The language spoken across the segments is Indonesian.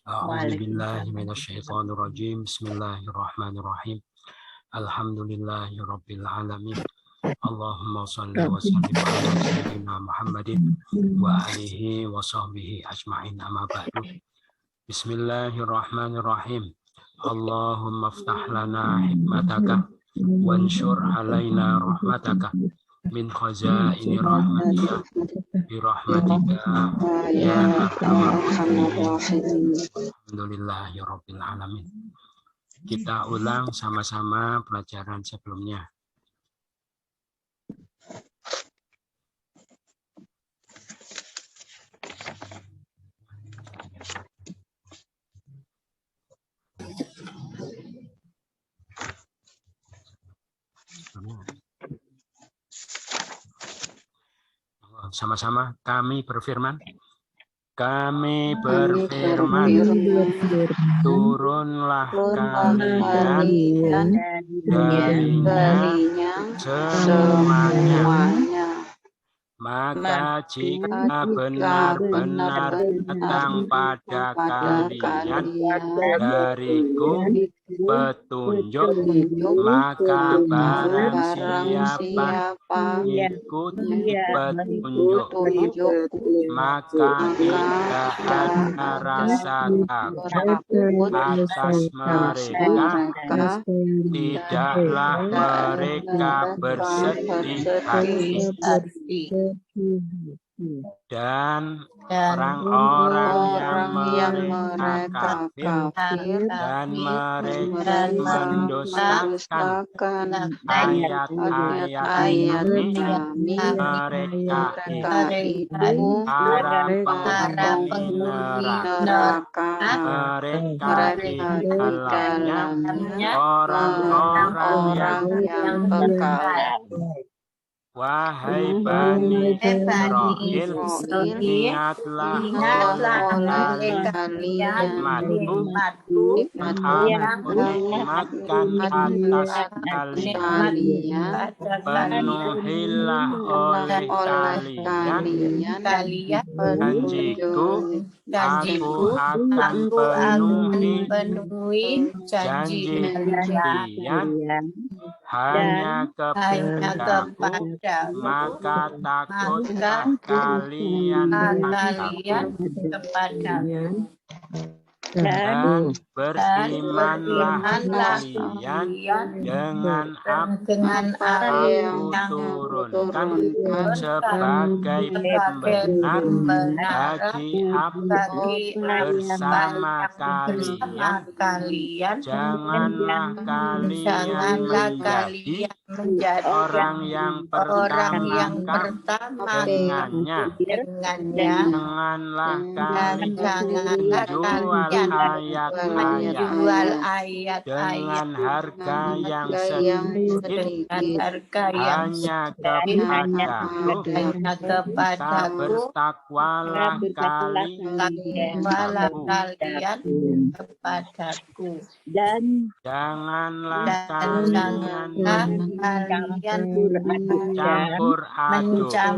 A'udzubillahi minasyaitonirrajim. Bismillahirrahmanirrahim. Alhamdulillahirabbil alamin. Allahumma shalli wa sallim ala sayyidina Muhammadin wa alihi wa sahbihi ajma'in, amma ba'du. Bismillahirrahmanirrahim. Allahumma aftah lana hikmataka wanshur alaina rahmataka min khazaini rahmatika birahmatika ya arhamar rahimin. Alhamdulillahirabbil alamin. Kita ulang sama-sama pelajaran sebelumnya. Sama-sama kami berfirman. Kami berfirman, turunlah kalian darinya semuanya. Maka jika benar-benar datang pada kalian dariku petunjuk, maka barang siapa ikuti petunjuk, maka tidak ada rasa takut atas mereka, tidaklah mereka bersedih hati. Dan orang-orang yang mereka kafir dan mereka mendustakan ayat-ayat kami, mereka itu para penghuni neraka, mereka di dalamnya orang-orang yang kekal. Wahai Bani Israil, ingatlah oleh kalian nikmatku yang kunikmatkan atas kalian, penuhilah oleh kalian janjiku. Aku akan penuhi janji kalian hanya kepadaku, maka takutlah kalian kepadaku. Dan berimanlah kalian dengan apa yang turunkan sebagai pembenar bagi aku bersama kalian. Janganlah kalian menjadi orang yang pertama dengannya. Janganlah kalian menjual ayat-ayat dengan harga yang sedikit, hanya kepadaku, bertakwalah kalian kepadaku, dan janganlah kalian mencampur adukan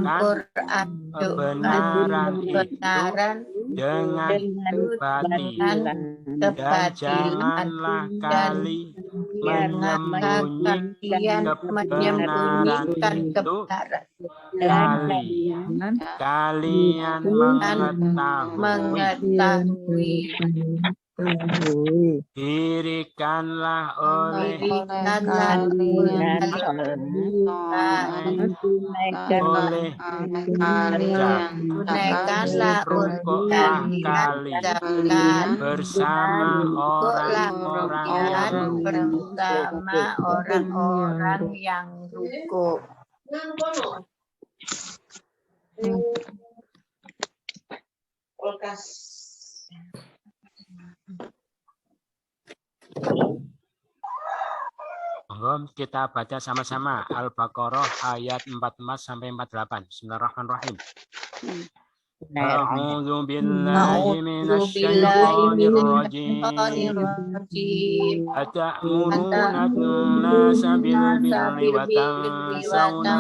kebenaran dengan kebatilan, dan janganlah menyembunyikan kebenaran itu. Kalian mengetahui. Dirikanlah oleh kalian bersama orang-orang yang rukuk. Kita baca sama-sama Al-Baqarah ayat 44 sampai 48. Bismillahirrahmanirrahim. A'udzu billahi minasyaitonir rajim. Atamuruna an-nasa bil birri wa tansawna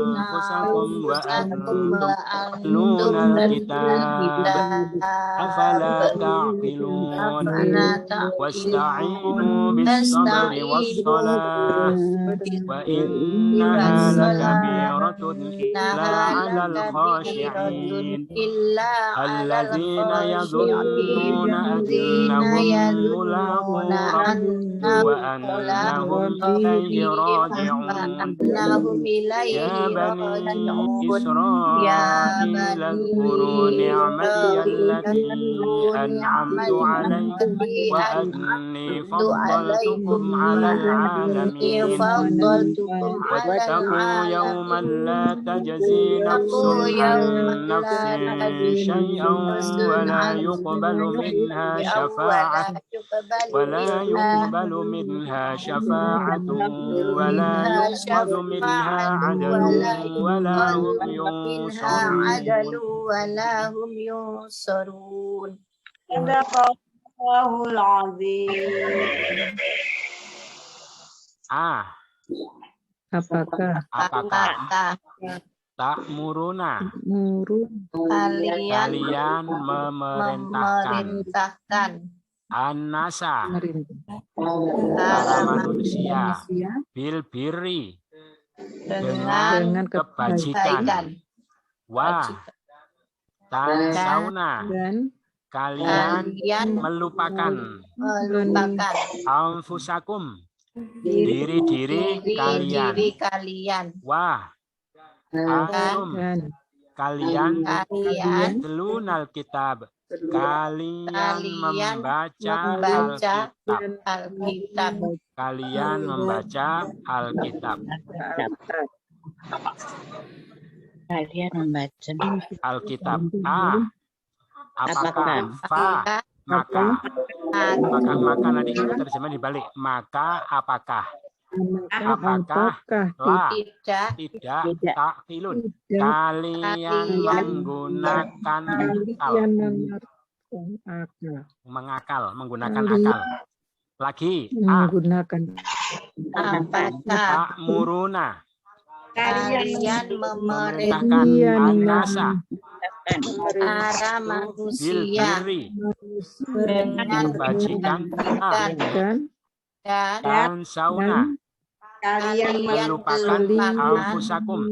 anfusakum wa antum tatluna al-kitab afala ta'qilun. Wasta'inu bis-sabri was-salah wa innaha lakabiratun illa 'alal khashi'in alladzina yadhunnuna annahum mulaqu rabbihim wa annahum ilayhi raji'un. Ya bani Israil اذكروا نعمتي التي أنعمت عليكم وأني فضلتكم على العالمين. واتقوا يوما لا تجزي نفس عن نفس شيئا ولا يقبل منها شفاعة ولا يؤخذ منها عدل ولا هم ينصرون. Sadaqallahul azim. Apakah ta'muruna kalian memerintahkan an-nasa para manusia bil birri dengan kebajikan wa tansauna dan kalian melupakan anfusakum diri kalian wa antum kalian telunal kitab kalian membaca Alkitab. Alkitab. Apakah maka nanti terjemah dibalik. Maka apakah tidak taklun kalian menggunakan akal lagi menggunakan ta'muruna Kalian memerintahkan an-nasa para manusia dengan kebajikan dan sauna kalian melupakan anfusakum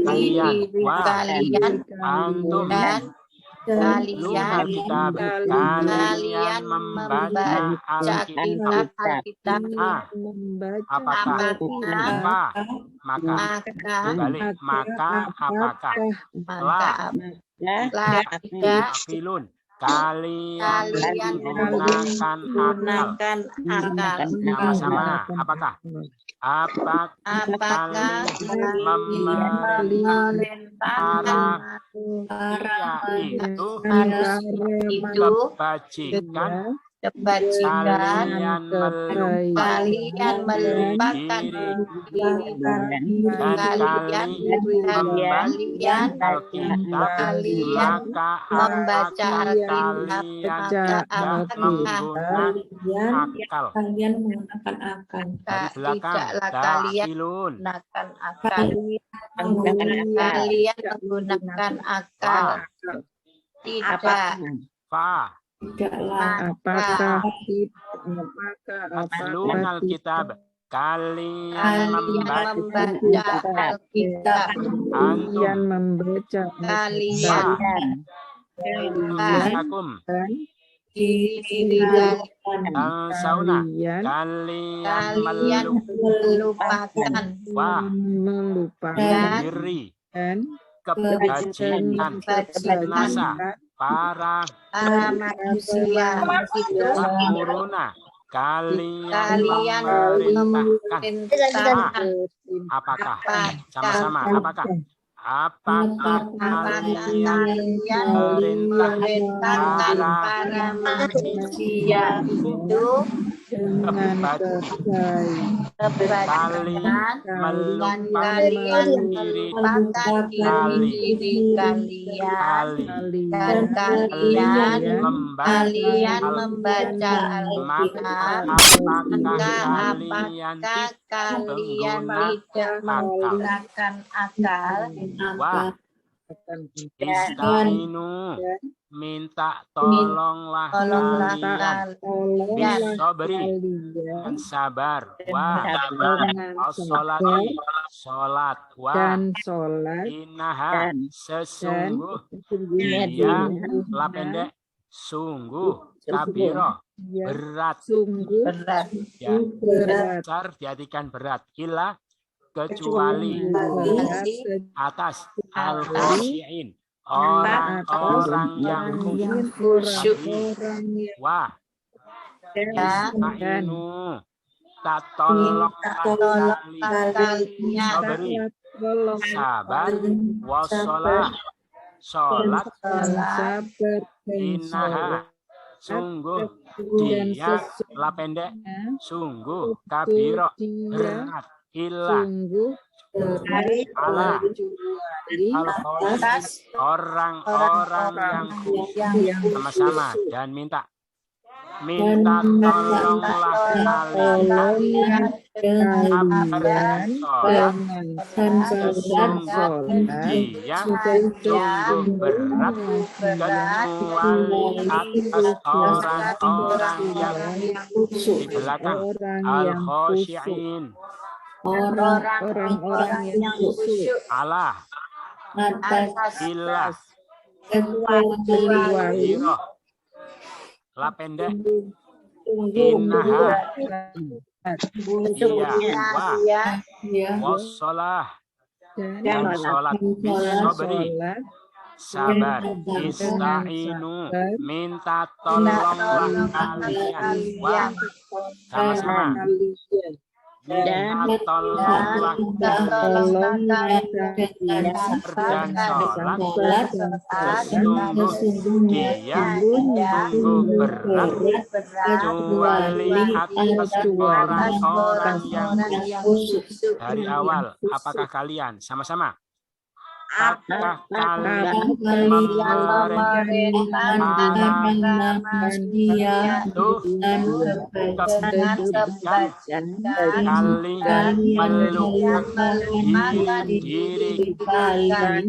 kalian antum kalian membaca Alkitab. Apakah apakah filun kalian menggunakan akal sama-sama. Apakah kalian memerintahkan itu kebajikan kalian melupakan diri dan kalian kalian membaca Alkitab kalian menggunakan akal. Tidaklah kalian menggunakan akal. Kalian menggunakan akal. Tidaklah. Apakah Atlun Alkitab kalian membaca Alkitab. kalian membaca anfusakum sauna kalian melupakan diri dan kebajikan nasa para manusia itu ta'muruna kalian memerintahkan apakah sama-sama apakah kalian memerintahkan para manusia itu dengan kalian melupakan diri dan kalian membaca Al-Quran, maka apakah kalian tidak menggunakan akal? Wah, Istainu, minta tolonglah kalian bisabri, dengan sabar, as-sholati, sholat, dan sholat, innaha, sesungguhnya, la pendek, sungguh, kabiro, berat, Berat. ya, berat, besar diartikan berat, ila, kecuali atas al-khasyi'in, orang-orang yang khusyuk. Wah, Istainu, tak tolong kalian beri sabar, wassalah, sholat, innaha, sungguh dia, la pendek, sungguh, kabiro, berat, illa, ala, al-khawis, orang-orang yang sama-sama dan minta tolonglah kalian dengan dia sungguh berat kecuali atas orang-orang yang di belakang al-khasyi'in, Orang-orang yang khusyuk Allah, ilah, kecuali la pendek, innaha, iya, wassalah, dan sholat, bisabri, sabar, istainu, minta tolonglah kalian, wah, sama-sama, minta tolonglah dan sholat, sesungguh dia sungguh berat kecuali atas orang-orang yang khusyuk. Dari awal, apakah kalian sama-sama? Apakah kalian memerintahkan dia kalian melupakan diri kalian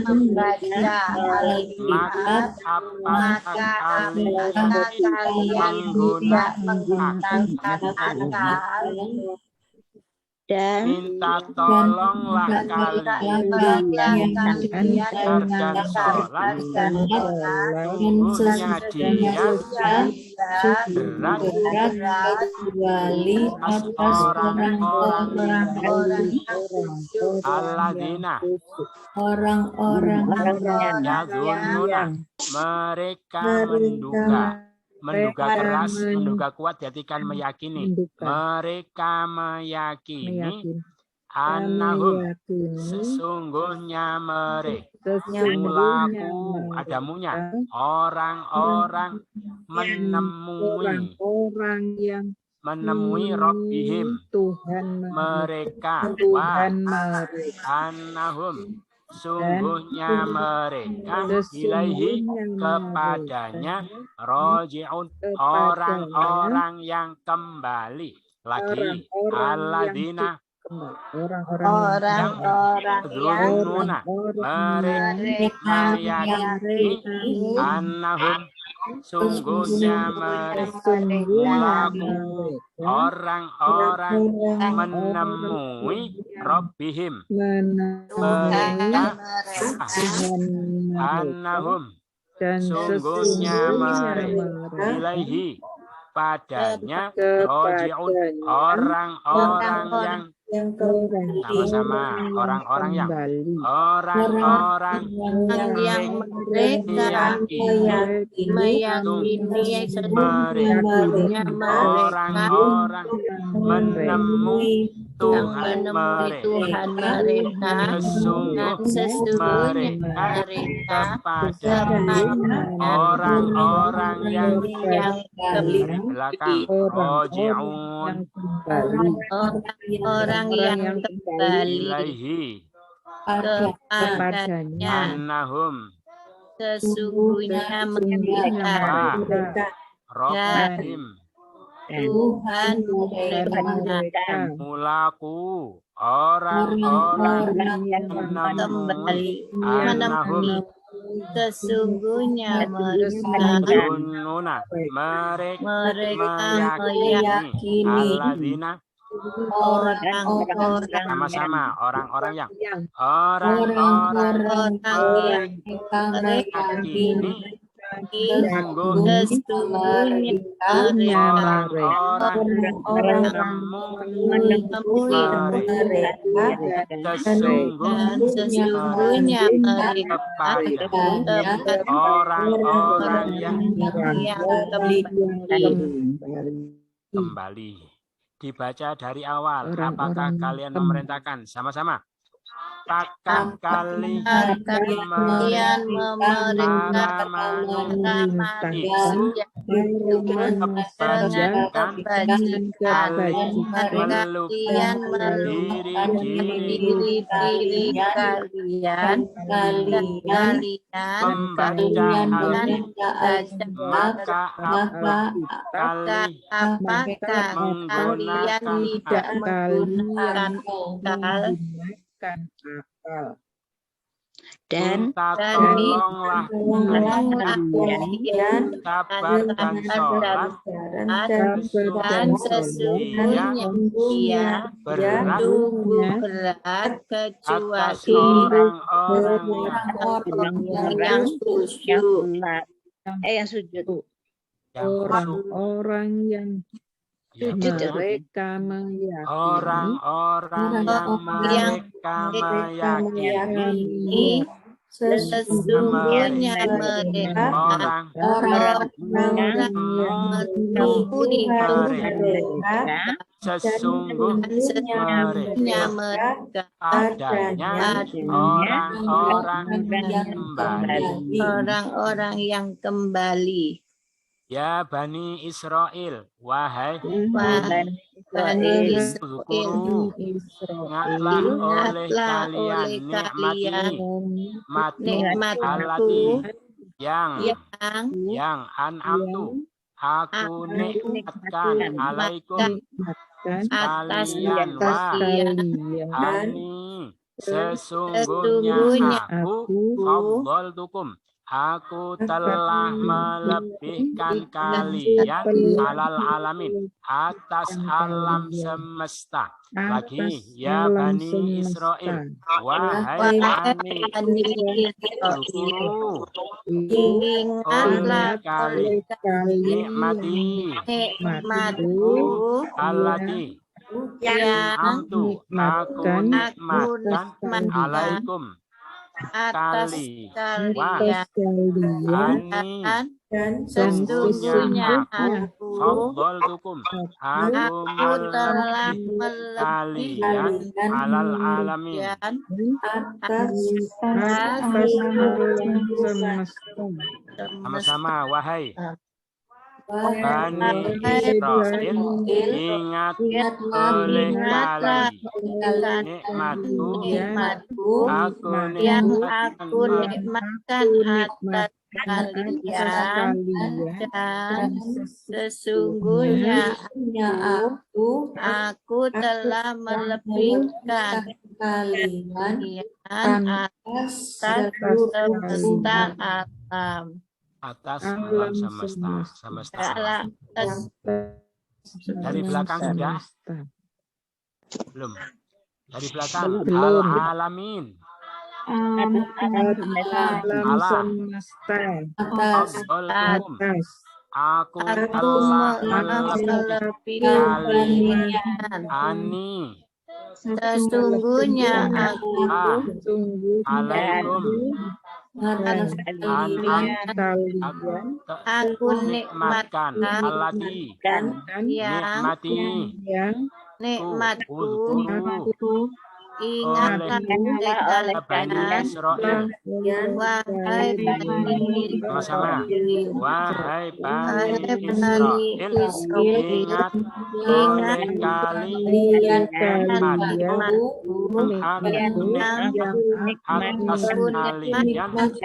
membaca Al-Quran, maka apakah kalian tidak menggunakan akal? Dan minta tolonglah kalian dan sholat, sungguhnya dia berat kecuali atas orang-orang alladzina, orang-orang yang mereka menduga keras, menduga kuat, diartikan meyakini. Mereka meyakini annahum, sesungguhnya mereka, mulaku, adamunya, orang-orang menemui Rabbihim, mereka, annahum, sungguhnya mereka, ilaihi, kepadanya, roji'un, orang-orang yang kembali lagi, alladzina, orang-orang yang mereka meyakini annahum, sungguhnya mereka, orang-orang menemui Rabbihim, mereka annahum, sungguhnya mereka, ilaihi, padanya, roji'un, orang-orang yang sama-sama, orang-orang yang mereka meyakini sesungguhnya mereka, orang-orang menemui Tuhan menemui mereka. Tuhan mereka dan Sesungguh sesungguhnya mereka mereka kepada kepadanya orang-orang yang yang di belakang roji'un orang yang kembali ilaihi kepadanya annahum sesungguhnya mereka mereka Rabbihim Tuhan mereka mulaku orang-orang yang menemui kembali annahum menemui sesungguhnya mereka yazunnuna mereka meyakini alladzina orang-orang sama-sama orang-orang yang meyakini sungguh sesungguhnya orang-orang menemui mereka sesungguhnya mereka kepada orang-orang yang kembali. Dibaca dari awal. Apakah kalian memerintahkan? Sama-sama. Apakah kalian memerintahkan itu dengan kebajikan kalian diri kalian membaca maka apakah kalian tidak menggunakan akal dan tolonglah kalian sabar dan sholat dan sesungguhnya dia berat berat atas kecuali orang-orang yang khusyuk yang sujud orang yang mereka meyakini orang-orang yang mereka meyakini sesungguhnya mereka orang-orang menemui mereka sesungguhnya mereka adanya orang-orang yang kembali. Ya Bani Israel, wahai Bani Israel, ingatlah oleh kalian nikmati yang an'amtu aku nikmatkan alaikum atas kalian ani sesungguhnya aku faddaltukum aku telah melebihkan kalian alal alamin atas alam semesta. Lagi ya Bani Israel, wahai Bani Israel, ingatlah oleh nikmati alladzi yang aku nikmatkan alaikum kalian dan sesungguhnya aku telah melebihkan kalian alal alamin sama-sama wahai Bani Israel, ingat oleh kalian nikmatku yang aku nikmatkan atas kalian dan sesungguhnya aku telah melebihkan kalian atas semesta alam. Atas alam semesta. Dari belakang sudah? Belum. Dari belakang al-alamin. Alam semesta atas aku telah melebihkan kalian ani sesungguhnya aku alaikum aku nikmatkan alati yang nikmatku, Uzkuru ingatlah oleh Bani kalian, Israel. wahai Bani Sama-sama. Israil, Wahai Bani wahai Bani Israel, Israil, ingat ingat oleh kalian nikmatku atas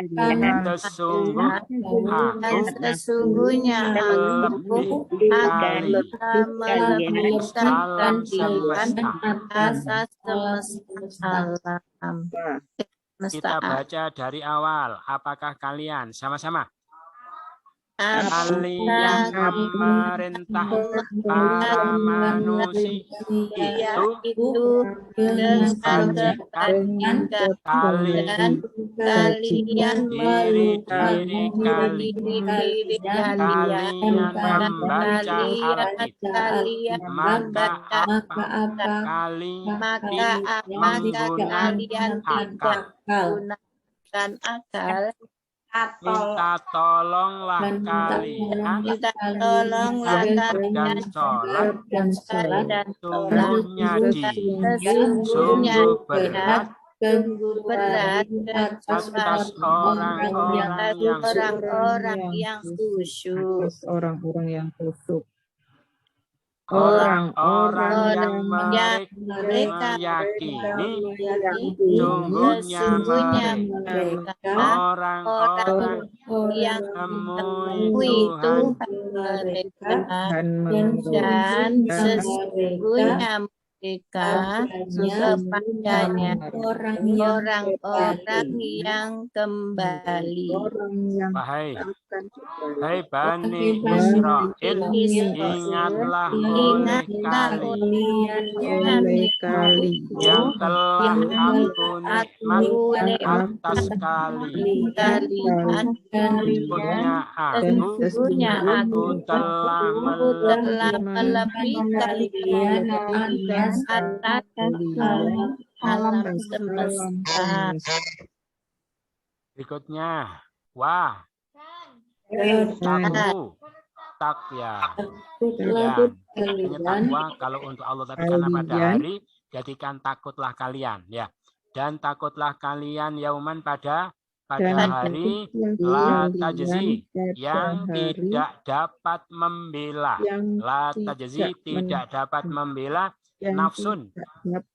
kalian sesungguh dan aku sesungguhnya lebih kali melebihkan alam kalian semesta. atas semesta alam. Kita baca dari awal. Apakah kalian sama-sama? Apakah Kalian memerintah para manusia itu dengan kebajikan dan kalian diri-diri kalian. diri kalian Kalian dan membaca Alkitab. kalian Maka membaca apa kalian maka apakah kalian tidak menggunakan akal? minta tolonglah kalian Minta tolonglah dan sholat. dan sholat. Sungguhnya Sesungguhnya sungguh berat sungguh berat atas orang-orang yang orang-orang yang khusyuk. Orang-orang yang khusyuk. Orang-orang yang mereka meyakini sesungguhnya mereka orang-orang yang menemui Tuhan Tuhan mereka dan dan sesungguhnya mereka kepadanya orang-orang yang kembali. Hai Bani Israel, ingatlah oleh kalian yang telah aku nikmat atas kalian. Sesungguhnya aku telah melebihkan kalian atas alam semesta. Berikutnya, wah, takya. Hanya takwa kalau untuk Allah, tapi karena pada hari jadikan takutlah kalian, ya. Dan takutlah kalian yauman pada hari la tajzi yang tidak dapat membela. La tajzi tidak dapat membela nafsun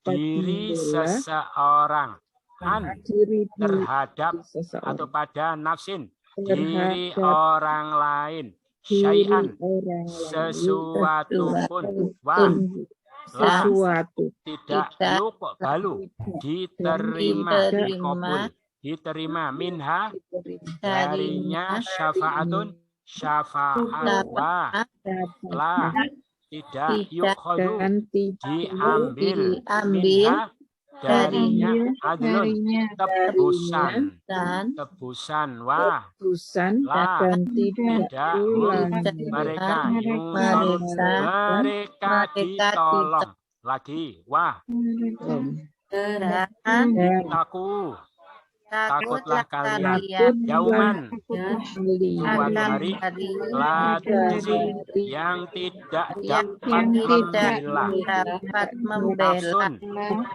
diri seseorang terhadap atau pada nafsin diri orang lain syai'an sesuatu pun sesuatu tidak yuk balu diterima minha darinya syafaatun syafaat lah tidak yukhadu diambil minha darinya adlun tebusan wah lah tidak mereka ditolong lagi wah takutlah kalian yauman suatu hari latisi yang tidak dapat membela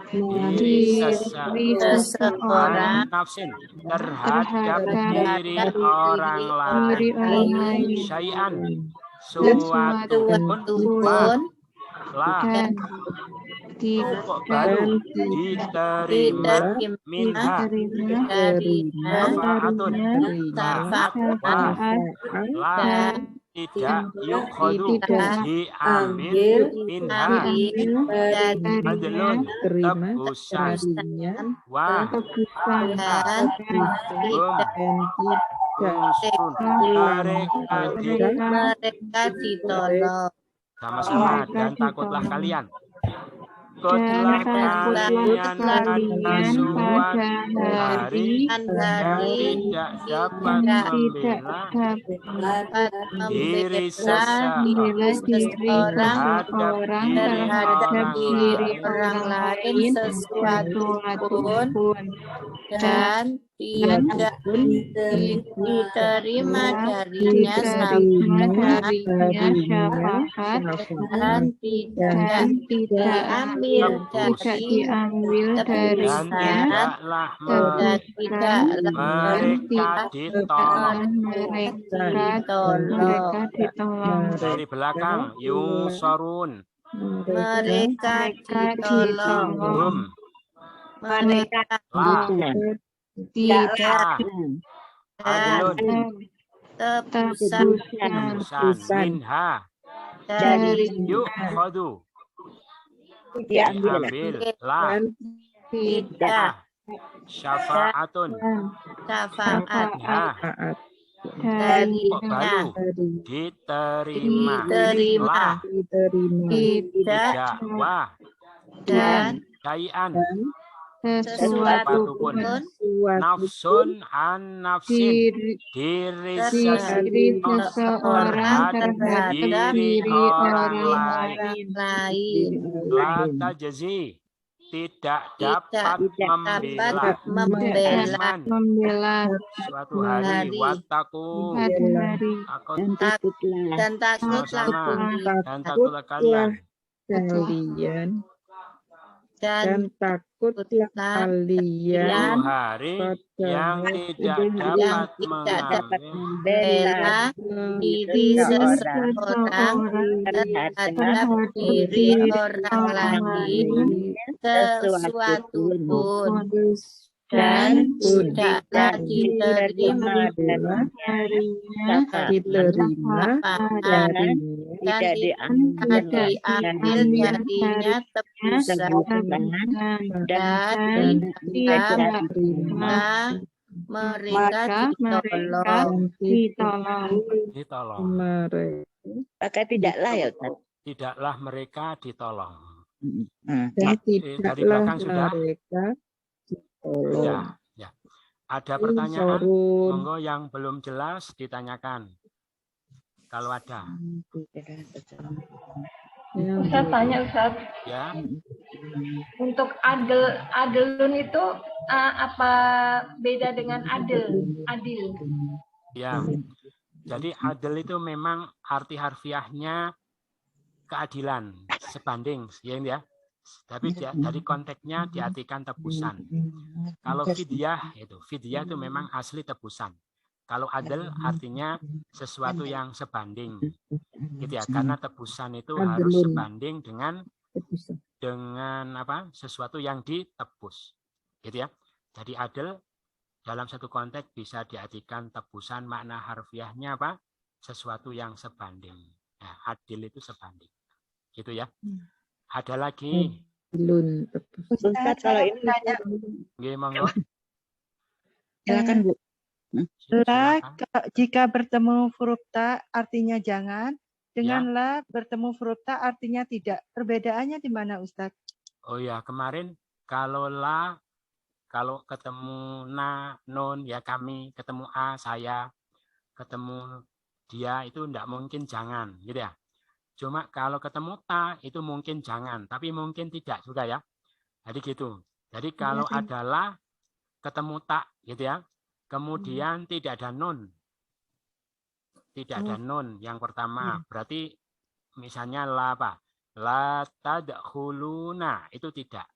diri seseorang nafsin terhadap diri orang lain syai'an suatu pun baru diterima minha syafaatun tidak yukhadu diambil minha adlun tebusan wah mereka ditolong sama-sama dan takutlah kalian. Takutlah kalian pada suatu hari yang tidak dapat membela diri seseorang terhadap diri orang lain sesuatu pun dan tidak diterima darinya syafaat dan tidak diambil dari dan tidaklah mereka ditolong. Dari belakang yungsorun, Mereka ditolong. Mereka tidak adlun tebusan minha dari yukhadu diambil lah tidak syafaatun syafaat minha darinya diterima lah tidak wah dan syai'an sesuatu pun pun nafsun an nafsin diri seseorang terhadap diri orang lain la tajzi tidak dapat membela suatu hari wattaku dan takutlah dan takutlah kalian dan takutlah kalian suatu hari yang tidak dapat membela diri seseorang terhadap diri orang lain sesuatu pun dan tidaklah diterima dan tidak diambil darinya tebusan dan tidak diterima mereka ditolong. Maka tidaklah ya Ustaz. Tidaklah mereka ditolong. dan Dari tidaklah belakang sudah. mereka ditolong. Ya. Ada pertanyaan? Monggo yang belum jelas ditanyakan. Kalau ada. Ustaz tanya Ustaz, Ya. untuk adelun itu apa beda dengan adil? Ya. Jadi adil itu memang arti harfiahnya keadilan, sebanding, ya. Tapi dari konteksnya diartikan tebusan. Kalau fidyah itu memang asli tebusan. Kalau adil artinya sesuatu yang sebanding, gitu ya. Karena tebusan itu harus sebanding dengan apa? Sesuatu yang ditebus, gitu ya. Jadi adil dalam satu konteks bisa diartikan tebusan, makna harfiahnya apa? Sesuatu yang sebanding. Nah, adil itu sebanding, gitu ya. Ada lagi? Ustaz, kalau ini tanya. Monggo. Silakan Bu. La jika bertemu huruf ta artinya jangan, dengan la bertemu huruf ta artinya tidak. Perbedaannya di mana Ustaz? Oh ya, kemarin kalau la, kalau ketemu na, nun, ya kami, ketemu a, saya, ketemu dia, itu enggak mungkin jangan, gitu ya. Cuma kalau ketemu ta, itu mungkin jangan, tapi mungkin tidak juga ya. Jadi gitu. Jadi kalau ada la, ketemu tak, gitu ya. Kemudian tidak ada nun. Tidak ada nun yang pertama. Berarti misalnya la apa? La tadkhuluna, itu tidak.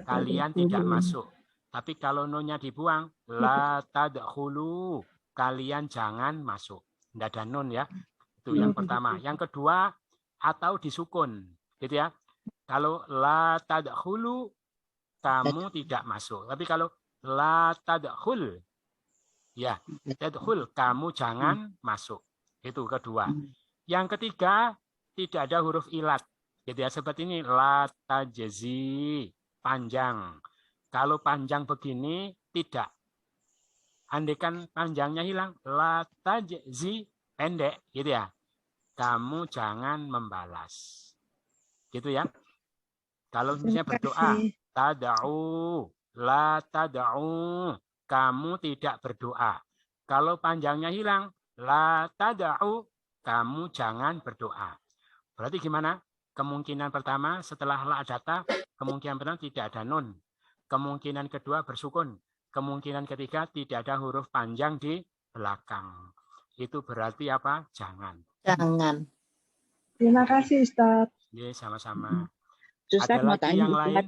Kalian tidak masuk. Tapi kalau nunnya dibuang, la tadkhulu, kalian jangan masuk. Tidak ada nun ya. Itu yang pertama. Yang kedua, atau disukun, gitu ya. Kalau la tadkhulu, kamu tidak masuk. Tapi kalau la tadkhul, ya, tadkhul, kamu jangan masuk. Itu kedua. Yang ketiga, tidak ada huruf ilat. Gitu ya, seperti ini, la tajzi, panjang. Kalau panjang begini, tidak. Andaikan panjangnya hilang, la tajzi, pendek, gitu ya. Kamu jangan membalas. Gitu ya. Kalau misalnya berdoa, tada'u, la tada'u, kamu tidak berdoa. Kalau panjangnya hilang, la tada'u, kamu jangan berdoa. Berarti gimana? Kemungkinan pertama setelah la data, kemungkinan pertama tidak ada nun. Kemungkinan kedua bersukun. kemungkinan ketiga tidak ada huruf panjang di belakang. Itu berarti apa? Jangan. Jangan. Terima kasih Ustadz. Ya, sama-sama. Ustadz Ada mau lagi tanya yang lain?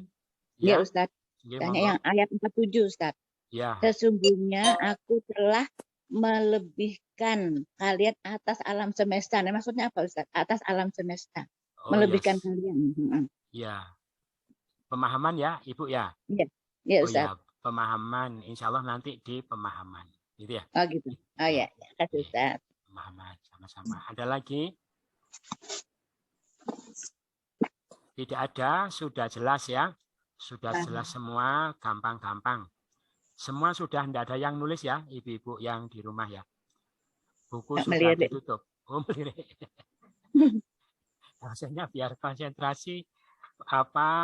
Ya Ustadz, Ya, tanya monggo. yang ayat 47 Ustadz. Ya, Sesungguhnya aku telah melebihkan kalian atas alam semesta. Nah, maksudnya apa Ustadz? Atas alam semesta. oh, Melebihkan yes. kalian. Ya. Pemahaman ya, Ibu ya? Ya Oh Ustadz. ya, pemahaman. Insya Allah nanti di pemahaman. Gitu ya? Oh gitu. Oh ya, kasih Ustadz. Pemahaman sama-sama. Ada lagi? Tidak ada, sudah jelas ya. Sudah jelas semua, gampang-gampang. Semua sudah, tidak ada yang nulis ya, ibu-ibu yang di rumah ya. Buku Nggak sudah melirik. ditutup. Oh, melirik. Maksudnya biar konsentrasi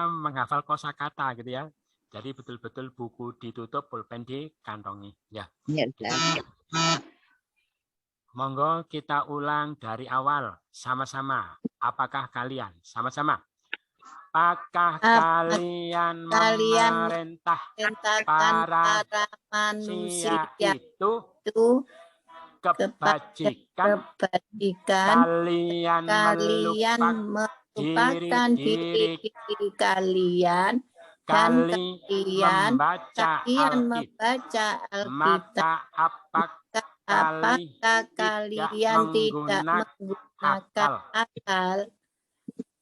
menghafal kosakata gitu ya. Jadi betul-betul buku ditutup, pulpen dikantongi ya. Ya Ustadz. Monggo kita ulang dari awal sama-sama. Apakah kalian sama-sama? Apakah kalian memerintah para manusia itu kebajikan kalian melupakan diri kalian kalian membaca membaca Alkitab, maka apakah kalian tidak menggunakan akal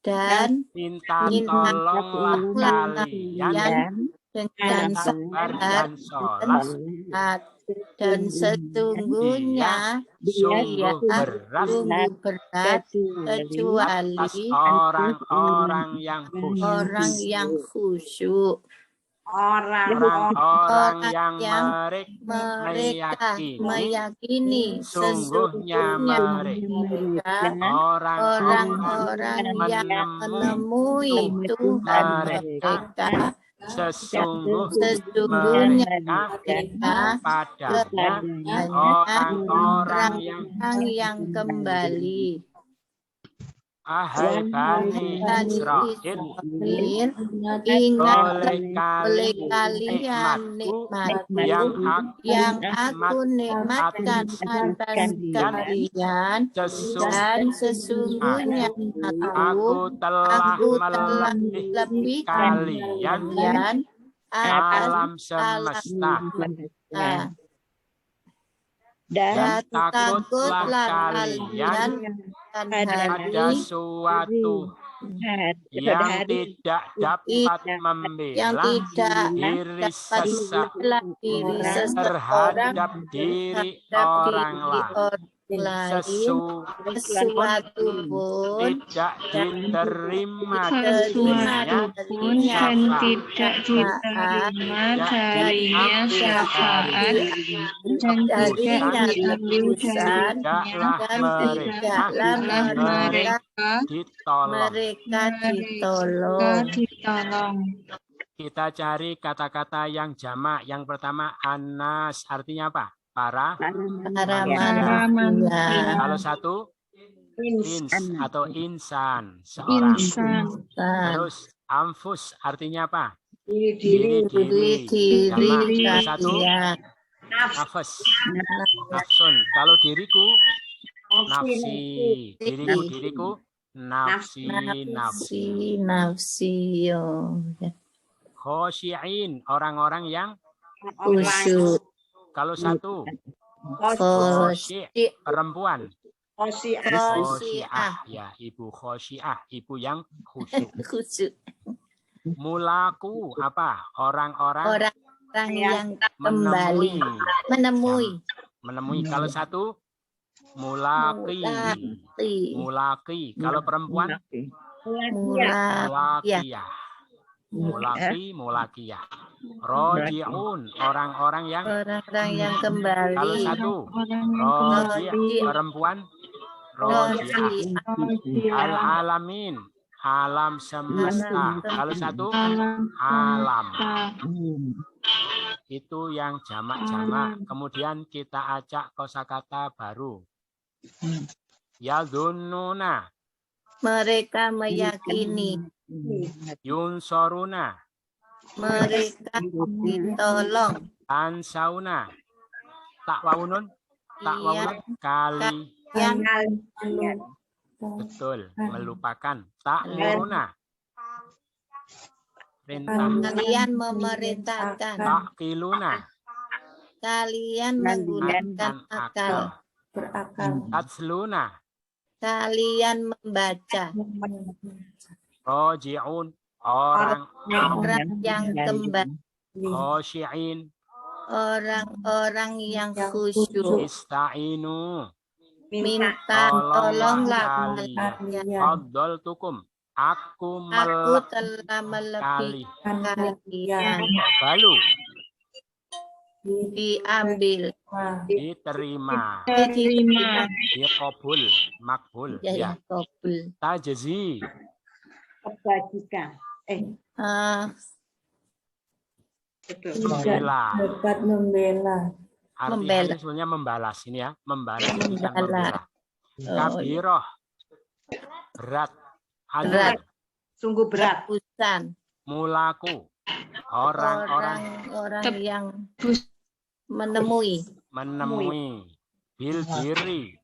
dan minta tolonglah kalian dengan sabar sabar dan sholat, dan sesungguhnya sungguh berat sungguh berat kecuali atas orang-orang yang khusyuk. Orang-orang yang mereka meyakini sungguhnya mereka orang-orang yang menemui Tuhan mereka sesungguhnya mereka padanya orang-orang yang kembali. Ahai Bani Israel, ingat oleh kalian nikmatku yang aku nikmatkan atas kalian, dan sesungguhnya aku telah melebihkan kalian alam semesta. Dan takutlah kalian ada suatu yang tidak dapat membela diri seseorang terhadap diri orang lain. Sesuatu pun tidak diterima darinya syafaat dan tidaklah mereka ditolong. Kita cari kata-kata yang jamak. Yang pertama anas, artinya apa? Para manusia. Kalau satu ins atau insan, seorang. Terus anfus artinya apa? Diri. Jamak. Satu nafas. Nafsun. Kalau diriku nafsi. Diriku nafsi. Khosyi'in, orang-orang yang khusyuk. Kalau satu khosyi', perempuan. Khosyi'ah, ya, ibu khosyi'ah, ibu yang khusyuk. Mulaku apa? Orang-orang yang menemui. Kalau satu mulaki. Kalau perempuan mulakiyah. Roji'un, orang-orang yang kembali. Kalau satu roji' perempuan roji'ah. Al-alamin, alam semesta. Kalau satu alam. Itu yang jamak-jamak. Kemudian kita acak kosakata baru. Yadhunnuna, mereka meyakini. Yunsoruna, mereka ditolong. Tansauna. Tak wawunun. Tak wawunun. Yang Betul. Melupakan. Tak muruna. Perintah. kalian memerintahkan. Tak kiluna. Kalian menggunakan akal. Tatsluna. Kalian membaca. Roji'un. Orang Yang kembali. khosyi'in. Orang-orang yang khusyuk. Ista'inu. Minta tolonglah kalian. kalian. Faddaltukum. Aku Aku telah melebihkan kalian. balu. Diambil. Diterima. Diqabul. Makbul. Ya, Ya. kabul. Tajzi. Kebajikan. Membela. Dapat membela. Artinya Membela. sebenarnya membalas ini ya. Membalas. bukan Membalas. membela. Kabiroh. Berat. Berat. Hadir. Sungguh berat. Urusan. Mulaku. Orang-orang Orang yang menemui bil diri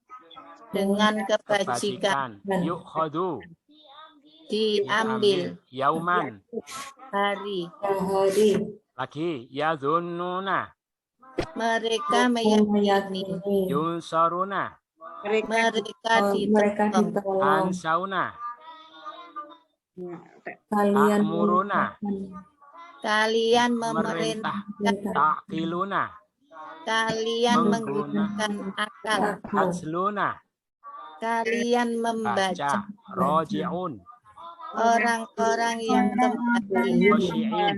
dengan kebajikan. kebajikan. Yuk khodu. Diambil Yauman. hari. Lagi. Yadhunnuna. Mereka meyakini. Yunsaruna. Mereka ditolong. Ansauna. Kalian Ta'muruna. Kalian Memerintah. memerintahkan. Ta'qiluna. Kalian menggunakan akal. Tatsluna. Kalian membaca. Baca. Roji'un. Orang-orang yang kembali. Khosyi'in.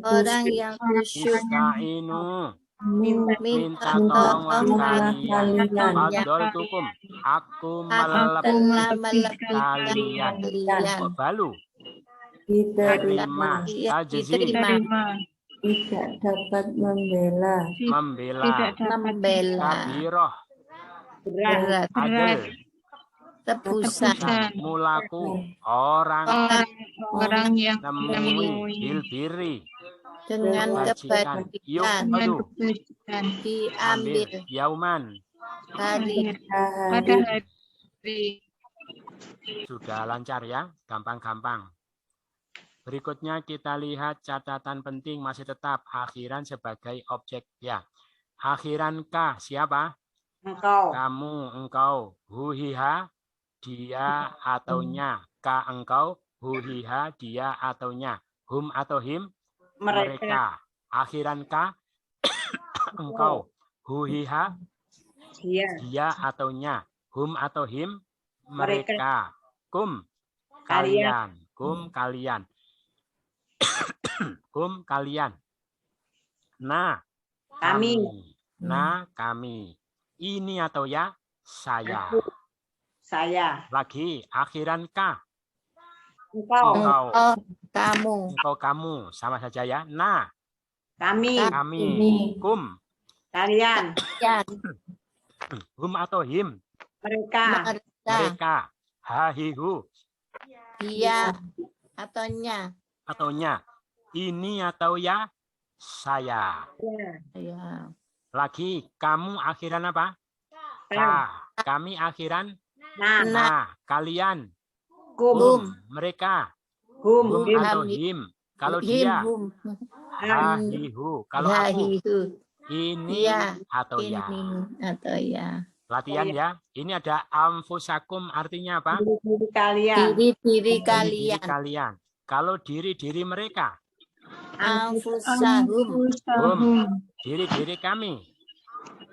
Orang yang khusyuk. Ista'inu. Minta Minta tolonglah tolonglah kalian. kalian. Faddaltukum. Aku Aku telah melebihkan kalian. kalian. Balu. diterima. Ya, Tajzi. diterima. Tidak dapat membela. Membela. Membela. Kabiroh. Berat. Adil. Tebusan. Mulaku. Orang yang nemui. Bil diri. Dengan Kebajikan. Yuk kebajikan. khodu. Diambil Ambil. Yauman. hari. Sudah lancar ya, gampang-gampang. Berikutnya kita lihat catatan penting masih tetap akhiran sebagai objek ya. Akhiran ka siapa? Engkau. Kamu, engkau. Huhiha dia atau nya. Ka engkau. Huhiha dia atau nya. Hum atau him mereka. Akhiran ka engkau. Huhiha dia atau nya. Hum atau him mereka. Kum kalian. Kum kalian. Kum kalian. Nah Kami. Nah kami. Ini atau ya saya. Saya. Lagi akhiran ka. Engkau. Engkau. Kamu. Engkau kamu sama saja ya. Nah Kami. kami. Kum Kalian. Ya, hum atau him Mereka. mereka. Hahihu dia atau nya. atau nya. Ini atau ya saya. Ya. Lagi kamu akhiran apa? Ka. Kami akhiran Nah. nah. Kalian. Kum. Mereka. Hum. Hum atau him. Kalau dia. Him. Hahihu. Kalau aku. Yahihu. Ini Ya. atau ya. Ini atau ya. Latihan ya. Ini ada amfusakum artinya apa? Diri kalian. Diri Diri kalian. kalian. Kalau diri mereka. Anfusahum. Diri kami.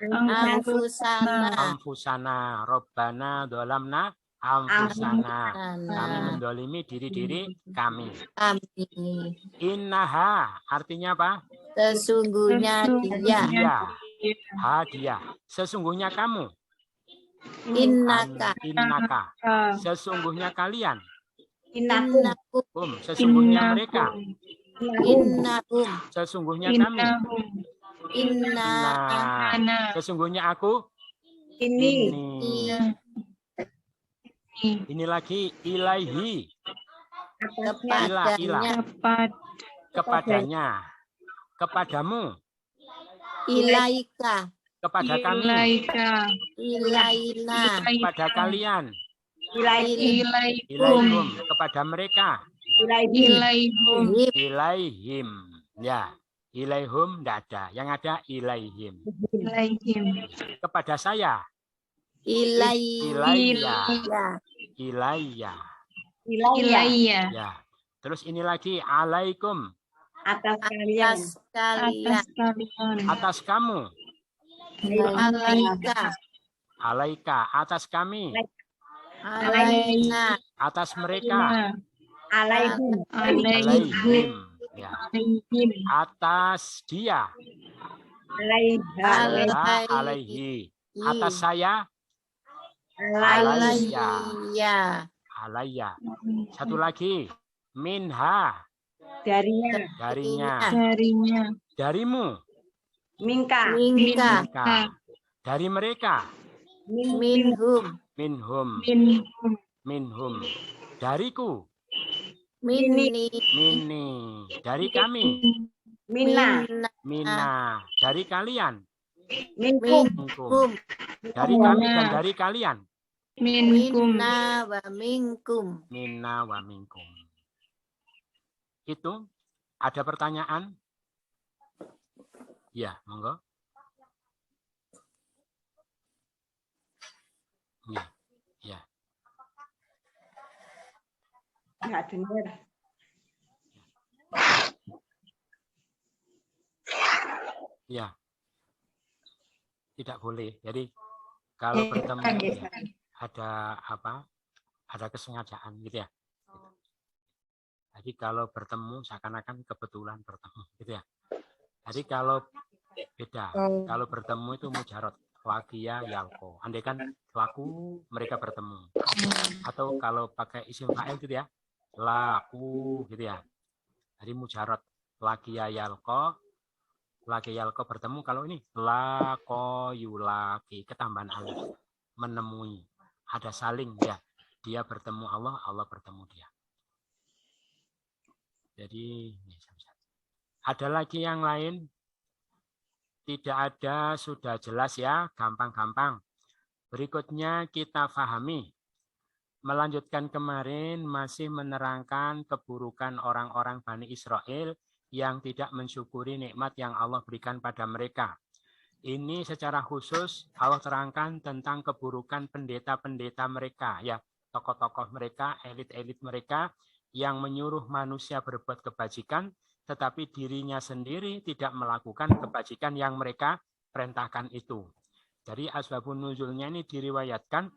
Anfusana. Amfusana. Robbana dolamna. Amfusana. Kami mendolimi diri kami. Kami. Innaha artinya apa? Sesungguhnya dia. Dia. Sesungguhnya kamu. Innaka. Innaka. Sesungguhnya kalian. Innakum. Sesungguhnya mereka. Innahum. Sesungguhnya kami. Inna. Sesungguhnya aku. Ini. Ini lagi ilaihi. Kepadanya. kepadanya, kepadamu, Ilaika. kepada kami, Ilaina. kepada kalian, Ilaikum. ilaihum, kepada mereka, Ilaihim. ilaihim. Ya, ilaihum tidak ada, yang ada ilaihim. Kepada saya, ilayya, ilayya. Ya. Terus ini lagi alaikum, Atas kalian. atas kamu, Alaika. alaika, atas kami, Alaina. atas mereka, Alaihim. alaihim. Ya. Atas dia, alaihi. Atas saya, alayya. Alaiya. Alayya. Satu lagi, minha, darinya, darimu, Minka. dari mereka, Minhum. minhum, dariku, Minni. dari kami, Minna. dari kalian, Minkum. dari kami dan dari kalian, Minna wa minkum. minna wa minkum. Itu ada pertanyaan? Ya, monggo. Ya, ya. Nggak dengar. Ya. Tidak boleh. Jadi kalau bertemu ya, ada apa? Ada kesengajaan gitu ya. Jadi kalau bertemu seakan-akan kebetulan bertemu gitu ya. Jadi kalau beda, kalau bertemu itu mujarot, lakia yalko. Andai kan laku mereka bertemu. Atau kalau pakai isim fa'il gitu ya, laku gitu ya. Jadi mujarot, lakia yalko bertemu. Kalau ini lako yulaki, ketambahan alif, menemui, ada saling ya. Dia bertemu Allah, Allah bertemu dia. Jadi ada lagi yang lain? Tidak ada, sudah jelas ya, gampang-gampang. Berikutnya kita pahami. Melanjutkan kemarin masih menerangkan keburukan orang-orang Bani Israel yang tidak mensyukuri nikmat yang Allah berikan pada mereka. Ini secara khusus Allah terangkan tentang keburukan pendeta-pendeta mereka, ya, tokoh-tokoh mereka, elit-elit mereka yang menyuruh manusia berbuat kebajikan, tetapi dirinya sendiri tidak melakukan kebajikan yang mereka perintahkan itu. Jadi asbabun nuzulnya ini diriwayatkan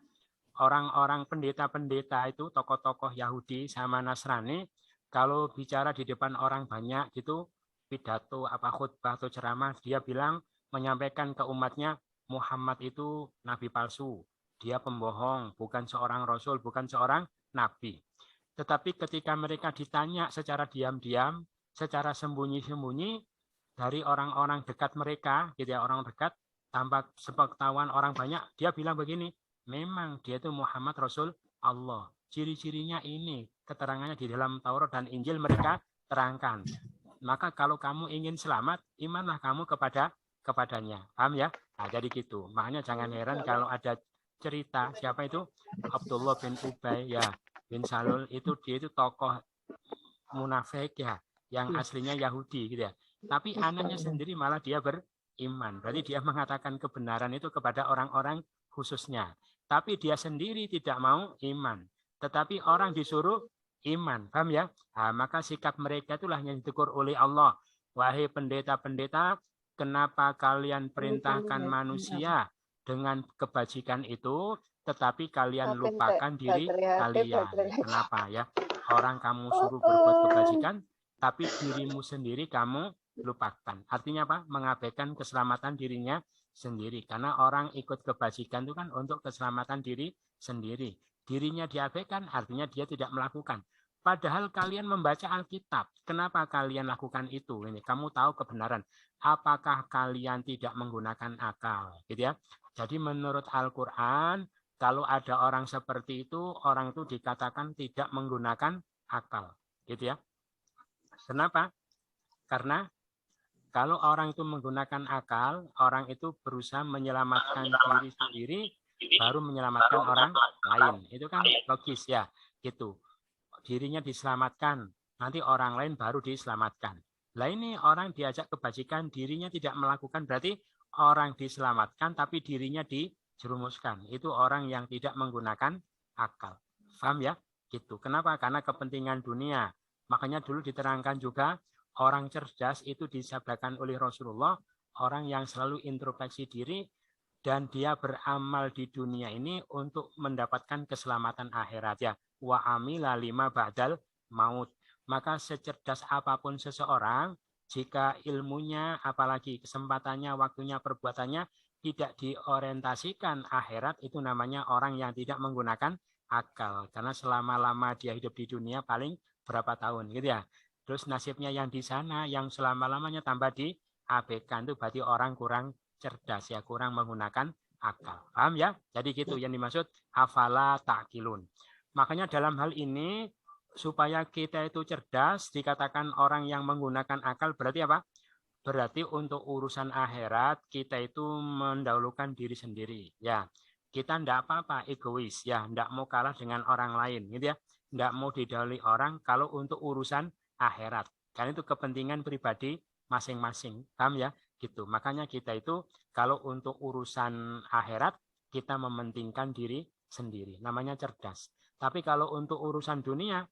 orang-orang pendeta-pendeta itu, tokoh-tokoh Yahudi sama Nasrani, kalau bicara di depan orang banyak gitu, pidato, khutbah atau ceramah, dia bilang, menyampaikan ke umatnya, Muhammad itu nabi palsu, dia pembohong, bukan seorang rasul, bukan seorang nabi. Tetapi ketika mereka ditanya secara diam-diam, secara sembunyi-sembunyi dari orang-orang dekat mereka, gitu ya, orang dekat, tanpa sepengetahuan orang banyak, dia bilang begini, memang dia itu Muhammad Rasul Allah. Ciri-cirinya ini, keterangannya di dalam Taurat dan Injil mereka terangkan. Maka kalau kamu ingin selamat, imanlah kamu kepadanya. Paham ya? Nah, jadi gitu. Makanya jangan heran kalau ada cerita, siapa itu? Abdullah bin Ubay, ya, bin Salul, itu dia itu tokoh munafik ya, yang aslinya Yahudi gitu ya. Tapi anaknya sendiri malah dia beriman. Berarti dia mengatakan kebenaran itu kepada orang-orang khususnya. Tapi dia sendiri tidak mau iman. Tetapi orang disuruh iman. Paham ya? Nah, maka sikap mereka itulah yang ditegur oleh Allah. Wahai pendeta-pendeta, kenapa kalian perintahkan manusia dengan kebajikan itu, tetapi kalian lupakan diri kalian? Kenapa ya? Orang kamu suruh berbuat kebajikan, tapi dirimu sendiri kamu lupakan. Artinya apa? Mengabaikan keselamatan dirinya sendiri. Karena orang ikut kebajikan itu kan untuk keselamatan diri sendiri. Dirinya diabaikan, artinya dia tidak melakukan. Padahal kalian membaca Alkitab. Kenapa kalian lakukan itu? Ini kamu tahu kebenaran. Apakah kalian tidak menggunakan akal? Gitu ya. Jadi menurut Al-Quran, kalau ada orang seperti itu, orang itu dikatakan tidak menggunakan akal. Gitu ya. Kenapa? Karena kalau orang itu menggunakan akal, orang itu berusaha menyelamatkan diri sendiri, baru menyelamatkan orang lain. Itu kan logis ya, gitu. Dirinya diselamatkan, nanti orang lain baru diselamatkan. Lah ini orang diajak kebajikan, dirinya tidak melakukan, berarti orang diselamatkan, tapi dirinya dijerumuskan. Itu orang yang tidak menggunakan akal. Paham ya? Gitu. Kenapa? Karena kepentingan dunia. Makanya dulu diterangkan juga, orang cerdas itu disabdakan oleh Rasulullah, orang yang selalu introspeksi diri dan dia beramal di dunia ini untuk mendapatkan keselamatan akhirat ya. Wa amila lima ba'dal maut. Maka secerdas apapun seseorang, jika ilmunya, apalagi kesempatannya, waktunya, perbuatannya tidak diorientasikan akhirat, itu namanya orang yang tidak menggunakan akal. Karena selama-lama dia hidup di dunia paling berapa tahun gitu ya. Terus nasibnya yang di sana, yang selama-lamanya tambah diabaikan, itu berarti orang kurang cerdas ya, kurang menggunakan akal. Paham ya? Jadi gitu yang dimaksud afala ta'qilun. Makanya dalam hal ini, supaya kita itu cerdas, dikatakan orang yang menggunakan akal, berarti apa? Berarti untuk urusan akhirat, kita itu mendahulukan diri sendiri. Ya, kita ndak apa-apa, egois ya, ndak mau kalah dengan orang lain gitu ya. Ndak mau didahului orang kalau untuk urusan akhirat. Karena itu kepentingan pribadi masing-masing. Paham ya? Gitu. Makanya kita itu kalau untuk urusan akhirat, kita mementingkan diri sendiri. Namanya cerdas. Tapi kalau untuk urusan dunia,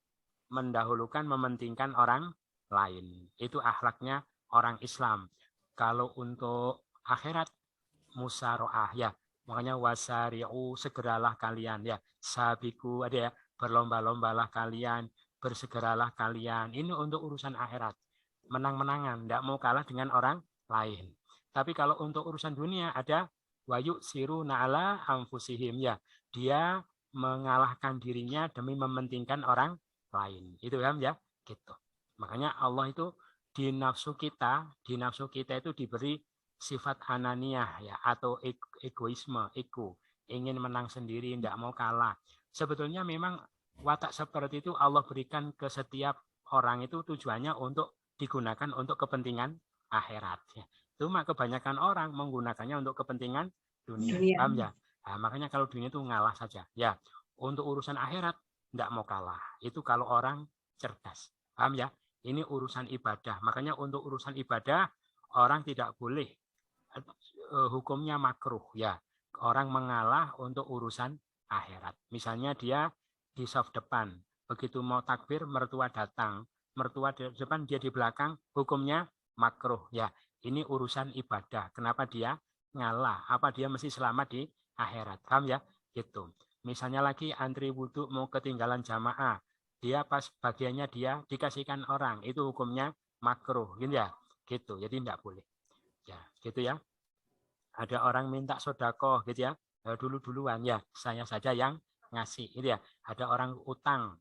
mendahulukan, mementingkan orang lain. Itu akhlaknya orang Islam. Kalau untuk akhirat, musaroah ya. Makanya wasari'u, segeralah kalian ya. Sabiku ada ya, berlomba-lombalah kalian, bersegeralah kalian. Ini untuk urusan akhirat. Menang-menangan, tidak mau kalah dengan orang lain. Tapi kalau untuk urusan dunia ada wayu siru na'ala anfusihim ya. Dia mengalahkan dirinya demi mementingkan orang lain. Itu kan ya, gitu. Makanya Allah itu di nafsu kita itu diberi sifat ananiyah ya, atau egoisme, ego, ingin menang sendiri, tidak mau kalah. Sebetulnya memang watak seperti itu Allah berikan ke setiap orang, itu tujuannya untuk digunakan untuk kepentingan akhirat. Ya. Cuma kebanyakan orang menggunakannya untuk kepentingan dunia. Paham ya? Nah, makanya kalau dunia itu ngalah saja. Ya, untuk urusan akhirat tidak mau kalah. Itu kalau orang cerdas. Paham ya? Ini urusan ibadah. Makanya untuk urusan ibadah orang tidak boleh, hukumnya makruh ya. Orang mengalah untuk urusan akhirat. Misalnya dia di soft depan, begitu mau takbir mertua datang, mertua di depan dia di belakang, hukumnya makruh ya. Ini urusan ibadah. Kenapa dia ngalah? Apa dia mesti selamat di akhirat? Paham ya? Gitu. Misalnya lagi antri wudhu mau ketinggalan jamaah, dia pas bagiannya dia dikasihkan orang, itu hukumnya makruh gitu ya. Gitu. Jadi tidak boleh. Ya, gitu ya. Ada orang minta sodako gitu ya. Dulu-duluan ya, saya saja yang ngasih gitu ya. Ada orang utang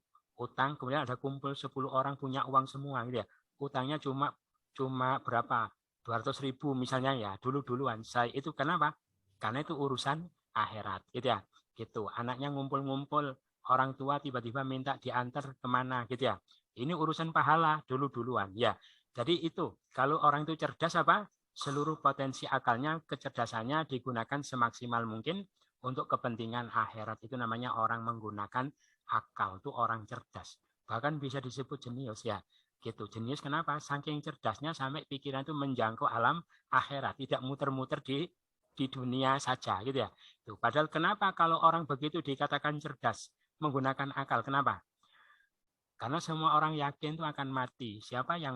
kemudian ada kumpul 10 orang punya uang semua gitu ya. Utangnya cuma berapa? 200.000 misalnya ya, dulu-duluan. Saya itu kenapa? Karena itu urusan akhirat gitu ya. Gitu. Anaknya ngumpul-ngumpul, orang tua tiba-tiba minta diantar kemana gitu ya. Ini urusan pahala dulu-duluan ya. Jadi itu kalau orang itu cerdas apa? Seluruh potensi akalnya, kecerdasannya digunakan semaksimal mungkin untuk kepentingan akhirat. Itu namanya orang menggunakan akal, itu orang cerdas. Bahkan bisa disebut jenius ya. Gitu. Jenius kenapa? Saking cerdasnya sampai pikiran itu menjangkau alam akhirat, tidak muter-muter di dunia saja gitu ya. Tuh, padahal kenapa kalau orang begitu dikatakan cerdas, menggunakan akal? Kenapa? Karena semua orang yakin itu akan mati. Siapa yang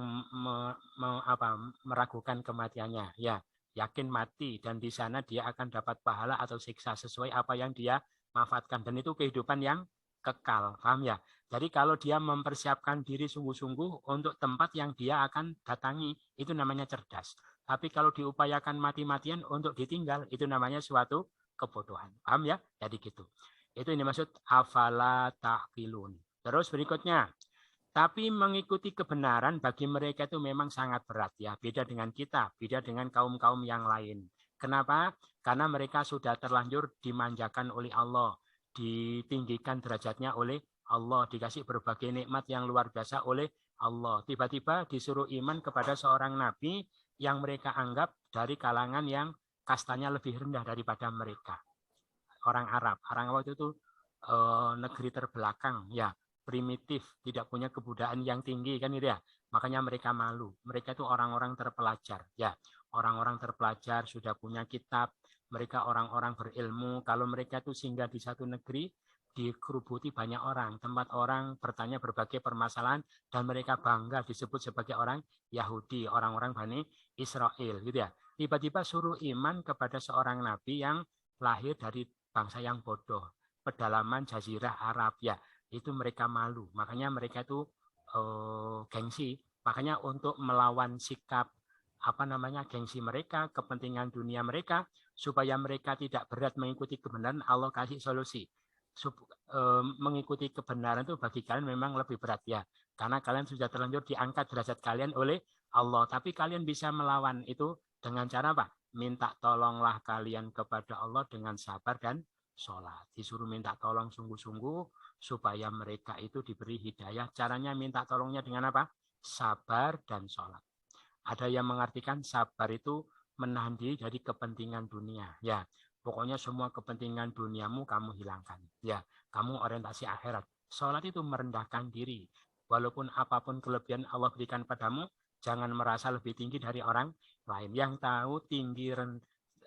meragukan kematiannya? Ya, yakin mati dan di sana dia akan dapat pahala atau siksa sesuai apa yang dia manfaatkan, dan itu kehidupan yang kekal. Paham ya? Jadi kalau dia mempersiapkan diri sungguh-sungguh untuk tempat yang dia akan datangi, itu namanya cerdas. Tapi kalau diupayakan mati-matian untuk ditinggal, itu namanya suatu kebodohan. Paham ya? Jadi gitu. Itu yang dimaksud afala ta'qilun. Terus berikutnya, tapi mengikuti kebenaran bagi mereka itu memang sangat berat ya. Beda dengan kita, beda dengan kaum-kaum yang lain. Kenapa? Karena mereka sudah terlanjur dimanjakan oleh Allah, ditinggikan derajatnya oleh Allah, dikasih berbagai nikmat yang luar biasa oleh Allah. Tiba-tiba disuruh iman kepada seorang nabi yang mereka anggap dari kalangan yang kastanya lebih rendah daripada mereka. Orang Arab. Orang Arab itu negeri terbelakang, ya, primitif, tidak punya kebudayaan yang tinggi, kan gitu ya. Makanya mereka malu. Mereka itu orang-orang terpelajar, ya. Orang-orang terpelajar sudah punya kitab. Mereka orang-orang berilmu. Kalau mereka itu singgah di satu negeri, dikerubuti banyak orang, tempat orang bertanya berbagai permasalahan, dan mereka bangga disebut sebagai orang Yahudi, orang-orang Bani Israel, gitu ya. Tiba-tiba suruh iman kepada seorang nabi yang lahir dari bangsa yang bodoh, pedalaman jazirah Arab, ya. Itu mereka malu, makanya mereka itu gengsi. Makanya untuk melawan sikap gengsi mereka, kepentingan dunia mereka, supaya mereka tidak berat mengikuti kebenaran, Allah kasih solusi. Mengikuti kebenaran itu bagi kalian memang lebih berat, ya, karena kalian sudah terlanjur diangkat derajat kalian oleh Allah. Tapi kalian bisa melawan itu dengan cara apa? Minta tolonglah kalian kepada Allah dengan sabar dan sholat. Disuruh minta tolong sungguh-sungguh supaya mereka itu diberi hidayah. Caranya minta tolongnya dengan apa? Sabar dan sholat. Ada yang mengartikan sabar itu menahan diri dari kepentingan dunia, ya. Pokoknya semua kepentingan duniamu kamu hilangkan, ya. Kamu orientasi akhirat. Sholat itu merendahkan diri. Walaupun apapun kelebihan Allah berikan padamu, jangan merasa lebih tinggi dari orang lain. Yang tahu tinggi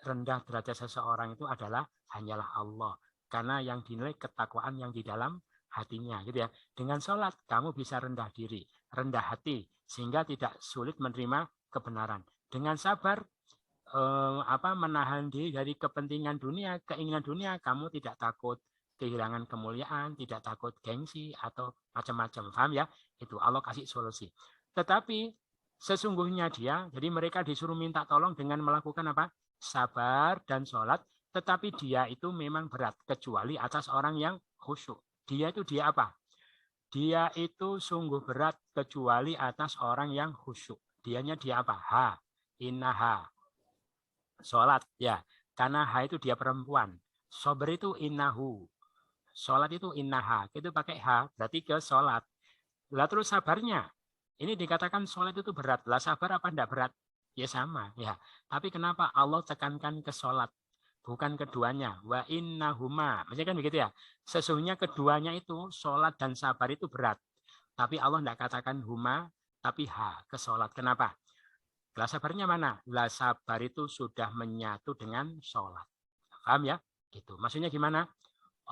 rendah derajat seseorang itu adalah hanyalah Allah. Karena yang dinilai ketakwaan yang di dalam hatinya, gitu ya. Dengan sholat kamu bisa rendah diri, rendah hati, sehingga tidak sulit menerima kebenaran. Dengan sabar, menahan diri dari kepentingan dunia, keinginan dunia, kamu tidak takut kehilangan kemuliaan, tidak takut gengsi atau macam-macam. Paham ya? Itu Allah kasih solusi. Tetapi sesungguhnya dia, jadi mereka disuruh minta tolong dengan melakukan apa? Sabar dan sholat, tetapi dia itu memang berat, kecuali atas orang yang khusyuk. Dia apa? Dia itu sungguh berat, kecuali atas orang yang khusyuk. Dianya dia apa? Ha, innaha. Sholat, ya. Karena ha itu dia perempuan. Sober itu innahu. Sholat itu innaha. Itu pakai ha, berarti ke sholat. Lah terus sabarnya. Ini dikatakan sholat itu berat. Lah sabar apa enggak berat? Ya sama, ya. Tapi kenapa Allah tekankan ke sholat? Bukan keduanya. Wa innahuma. Maksudnya kan begitu ya. Sesungguhnya keduanya itu, sholat dan sabar itu berat. Tapi Allah enggak katakan huma, tapi ha, ke sholat. Kenapa? Lah sabarnya mana? Lah sabar itu sudah menyatu dengan sholat. Paham ya? Gitu. Maksudnya gimana?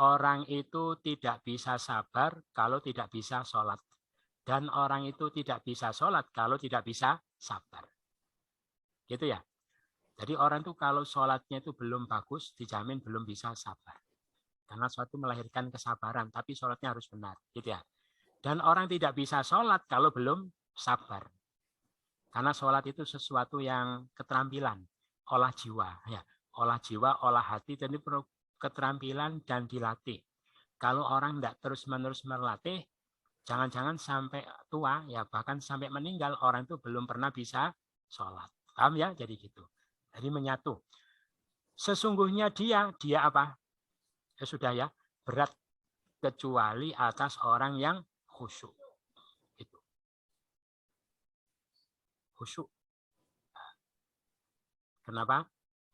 Orang itu tidak bisa sabar kalau tidak bisa sholat. Dan orang itu tidak bisa sholat kalau tidak bisa sabar. Gitu ya? Jadi orang itu kalau sholatnya itu belum bagus, dijamin belum bisa sabar. Karena suatu melahirkan kesabaran, tapi sholatnya harus benar. Gitu ya? Dan orang tidak bisa sholat kalau belum sabar. Karena sholat itu sesuatu yang keterampilan, olah jiwa, ya, olah jiwa, olah hati, jadi perlu keterampilan dan dilatih. Kalau orang tidak terus-menerus melatih, jangan-jangan sampai tua, ya bahkan sampai meninggal orang itu belum pernah bisa sholat. Paham ya? Jadi gitu. Jadi menyatu. Sesungguhnya dia apa? Ya sudah ya, berat kecuali atas orang yang khusyuk. Khusyuk. Kenapa?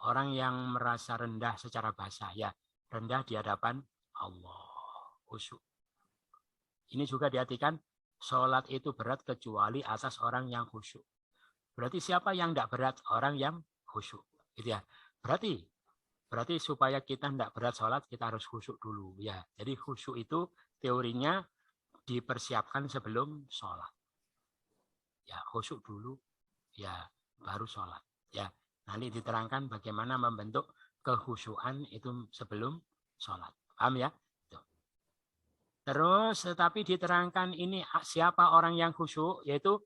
Orang yang merasa rendah secara bahasa, ya, rendah di hadapan Allah. Khusyuk. Ini juga diartikan sholat itu berat kecuali atas orang yang khusyuk. Berarti siapa yang tidak berat? Orang yang khusyuk. Gitu ya. Berarti supaya kita tidak berat sholat, kita harus khusyuk dulu. Ya. Jadi khusyuk itu teorinya dipersiapkan sebelum sholat. Ya, khusyuk dulu. Ya, baru sholat. Ya, nanti diterangkan bagaimana membentuk kekhusyuan itu sebelum sholat. Paham ya? Tuh. Terus, tetapi diterangkan ini siapa orang yang khusyuk, yaitu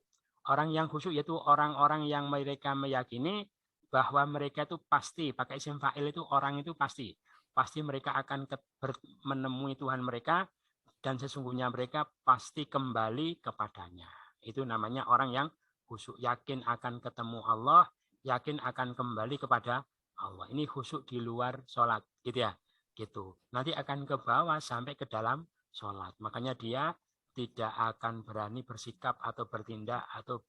orang-orang yang mereka meyakini bahwa mereka itu pasti, pakai isim fa'il itu orang itu pasti mereka akan menemui Tuhan mereka dan sesungguhnya mereka pasti kembali kepadanya. Itu namanya orang yang khusyuk, yakin akan ketemu Allah, yakin akan kembali kepada Allah. Ini khusyuk di luar sholat, gitu ya. Gitu. Nanti akan ke bawah sampai ke dalam sholat. Makanya dia tidak akan berani bersikap atau bertindak atau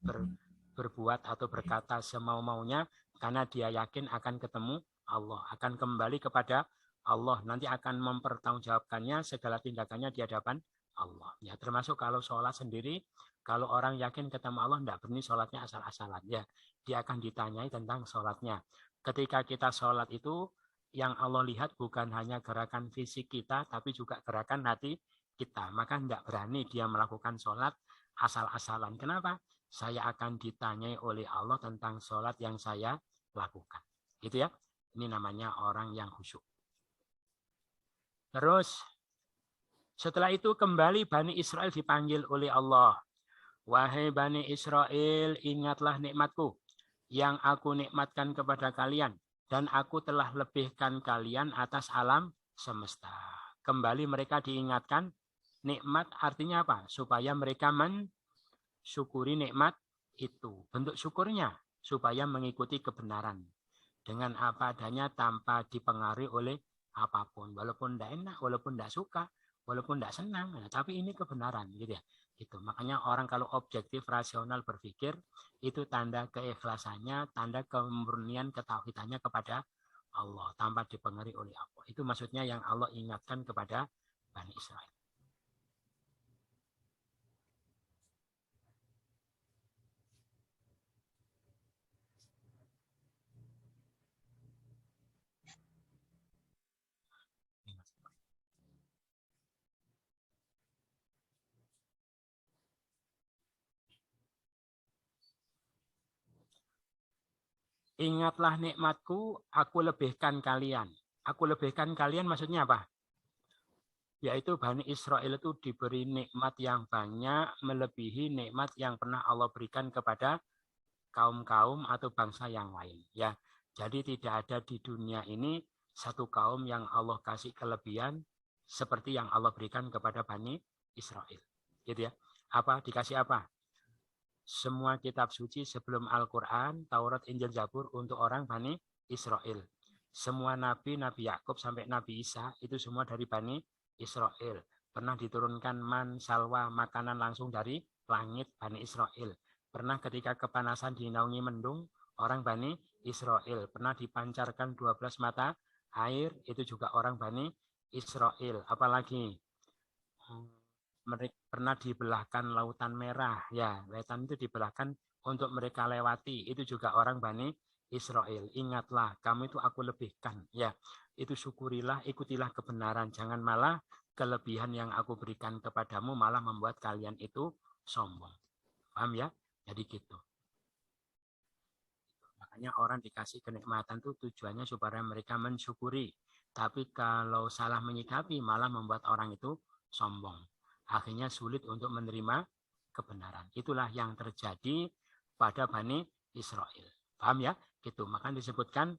berbuat atau berkata semau-maunya, karena dia yakin akan ketemu Allah, akan kembali kepada Allah, nanti akan mempertanggungjawabkannya segala tindakannya di hadapan Allah. Ya, termasuk kalau sholat sendiri, kalau orang yakin ketemu Allah, tidak berani sholatnya asal-asalan. Ya, dia akan ditanyai tentang sholatnya. Ketika kita sholat itu, yang Allah lihat bukan hanya gerakan fisik kita, tapi juga gerakan hati kita. Maka tidak berani dia melakukan sholat asal-asalan. Kenapa? Saya akan ditanyai oleh Allah tentang sholat yang saya lakukan. Gitu ya. Ini namanya orang yang khusyuk. Terus, setelah itu kembali Bani Israel dipanggil oleh Allah. Wahai Bani Israel, ingatlah nikmatku yang aku nikmatkan kepada kalian. Dan aku telah lebihkan kalian atas alam semesta. Kembali mereka diingatkan. Nikmat artinya apa? Supaya mereka mensyukuri nikmat itu. Bentuk syukurnya supaya mengikuti kebenaran. Dengan apa adanya tanpa dipengaruhi oleh apapun. Walaupun tidak enak, walaupun tidak suka, walaupun tidak senang. Nah, tapi ini kebenaran. Gitu ya. Gitu. Makanya orang kalau objektif, rasional berpikir, itu tanda keikhlasannya, tanda kemurnian ketauhidannya kepada Allah. Tanpa dipengaruhi oleh Allah. Itu maksudnya yang Allah ingatkan kepada Bani Israel. Ingatlah nikmatku, aku lebihkan kalian. Aku lebihkan kalian maksudnya apa? Yaitu Bani Israel itu diberi nikmat yang banyak, melebihi nikmat yang pernah Allah berikan kepada kaum-kaum atau bangsa yang lain. Ya, jadi tidak ada di dunia ini satu kaum yang Allah kasih kelebihan seperti yang Allah berikan kepada Bani Israel. Gitu ya. Apa? Dikasih apa? Semua kitab suci sebelum Al-Quran, Taurat, Injil, Zabur untuk orang Bani Israel. Semua nabi, Nabi Yakub sampai Nabi Isa itu semua dari Bani Israel. Pernah diturunkan man, salwa, makanan langsung dari langit Bani Israel. Pernah ketika kepanasan dinaungi mendung, orang Bani Israel. Pernah dipancarkan 12 mata air, itu juga orang Bani Israel. Apalagi mereka pernah dibelahkan lautan merah, ya, lautan itu dibelahkan untuk mereka lewati, itu juga orang Bani Israel. Ingatlah, kamu itu aku lebihkan, ya, itu syukurilah, ikutilah kebenaran, jangan malah kelebihan yang aku berikan kepadamu malah membuat kalian itu sombong. Paham ya? Jadi gitu. Makanya orang dikasih kenikmatan itu tujuannya supaya mereka mensyukuri. Tapi kalau salah menyikapi malah membuat orang itu sombong. Akhirnya sulit untuk menerima kebenaran. Itulah yang terjadi pada Bani Israel. Paham ya? Gitu. Maka disebutkan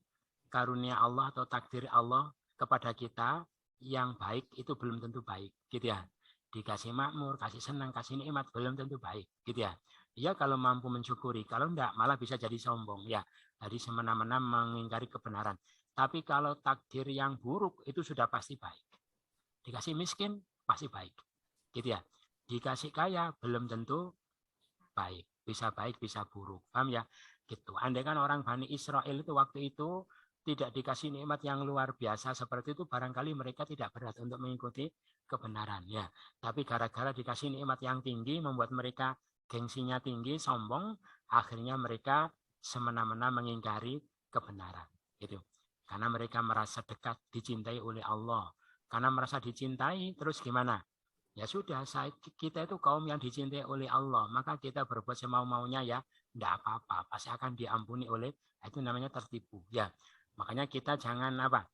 karunia Allah atau takdir Allah kepada kita yang baik itu belum tentu baik. Gitu ya. Dikasih makmur, kasih senang, kasih nikmat belum tentu baik. Gitu ya. Ya kalau mampu mensyukuri. Kalau enggak malah bisa jadi sombong. Ya. Jadi semena-mena mengingkari kebenaran. Tapi kalau takdir yang buruk itu sudah pasti baik. Dikasih miskin pasti baik. Gitu ya. Dikasih kaya belum tentu baik. Bisa baik, bisa buruk. Paham ya? Gitu. Andai kan orang Bani Israel itu waktu itu tidak dikasih nikmat yang luar biasa seperti itu, barangkali mereka tidak berat untuk mengikuti kebenaran. Ya. Tapi gara-gara dikasih nikmat yang tinggi, membuat mereka gengsinya tinggi, sombong, akhirnya mereka semena-mena mengingkari kebenaran. Gitu. Karena mereka merasa dekat, dicintai oleh Allah. Karena merasa dicintai, terus gimana? Ya sudah, kita itu kaum yang dicintai oleh Allah, maka kita berbuat semau-maunya ya, tidak apa-apa, pasti akan diampuni oleh, itu namanya tertipu. Ya, makanya kita jangan apa?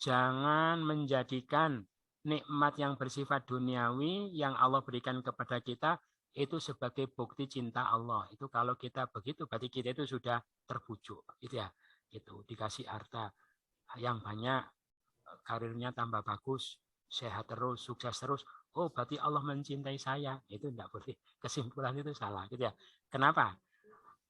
Jangan menjadikan nikmat yang bersifat duniawi yang Allah berikan kepada kita itu sebagai bukti cinta Allah. Itu kalau kita begitu, berarti kita itu sudah terbujuk, gitu ya. Itu dikasih harta yang banyak, karirnya tambah bagus, sehat terus, sukses terus. Oh, berarti Allah mencintai saya. Itu tidak boleh. Kesimpulan itu salah. Gitu ya. Kenapa?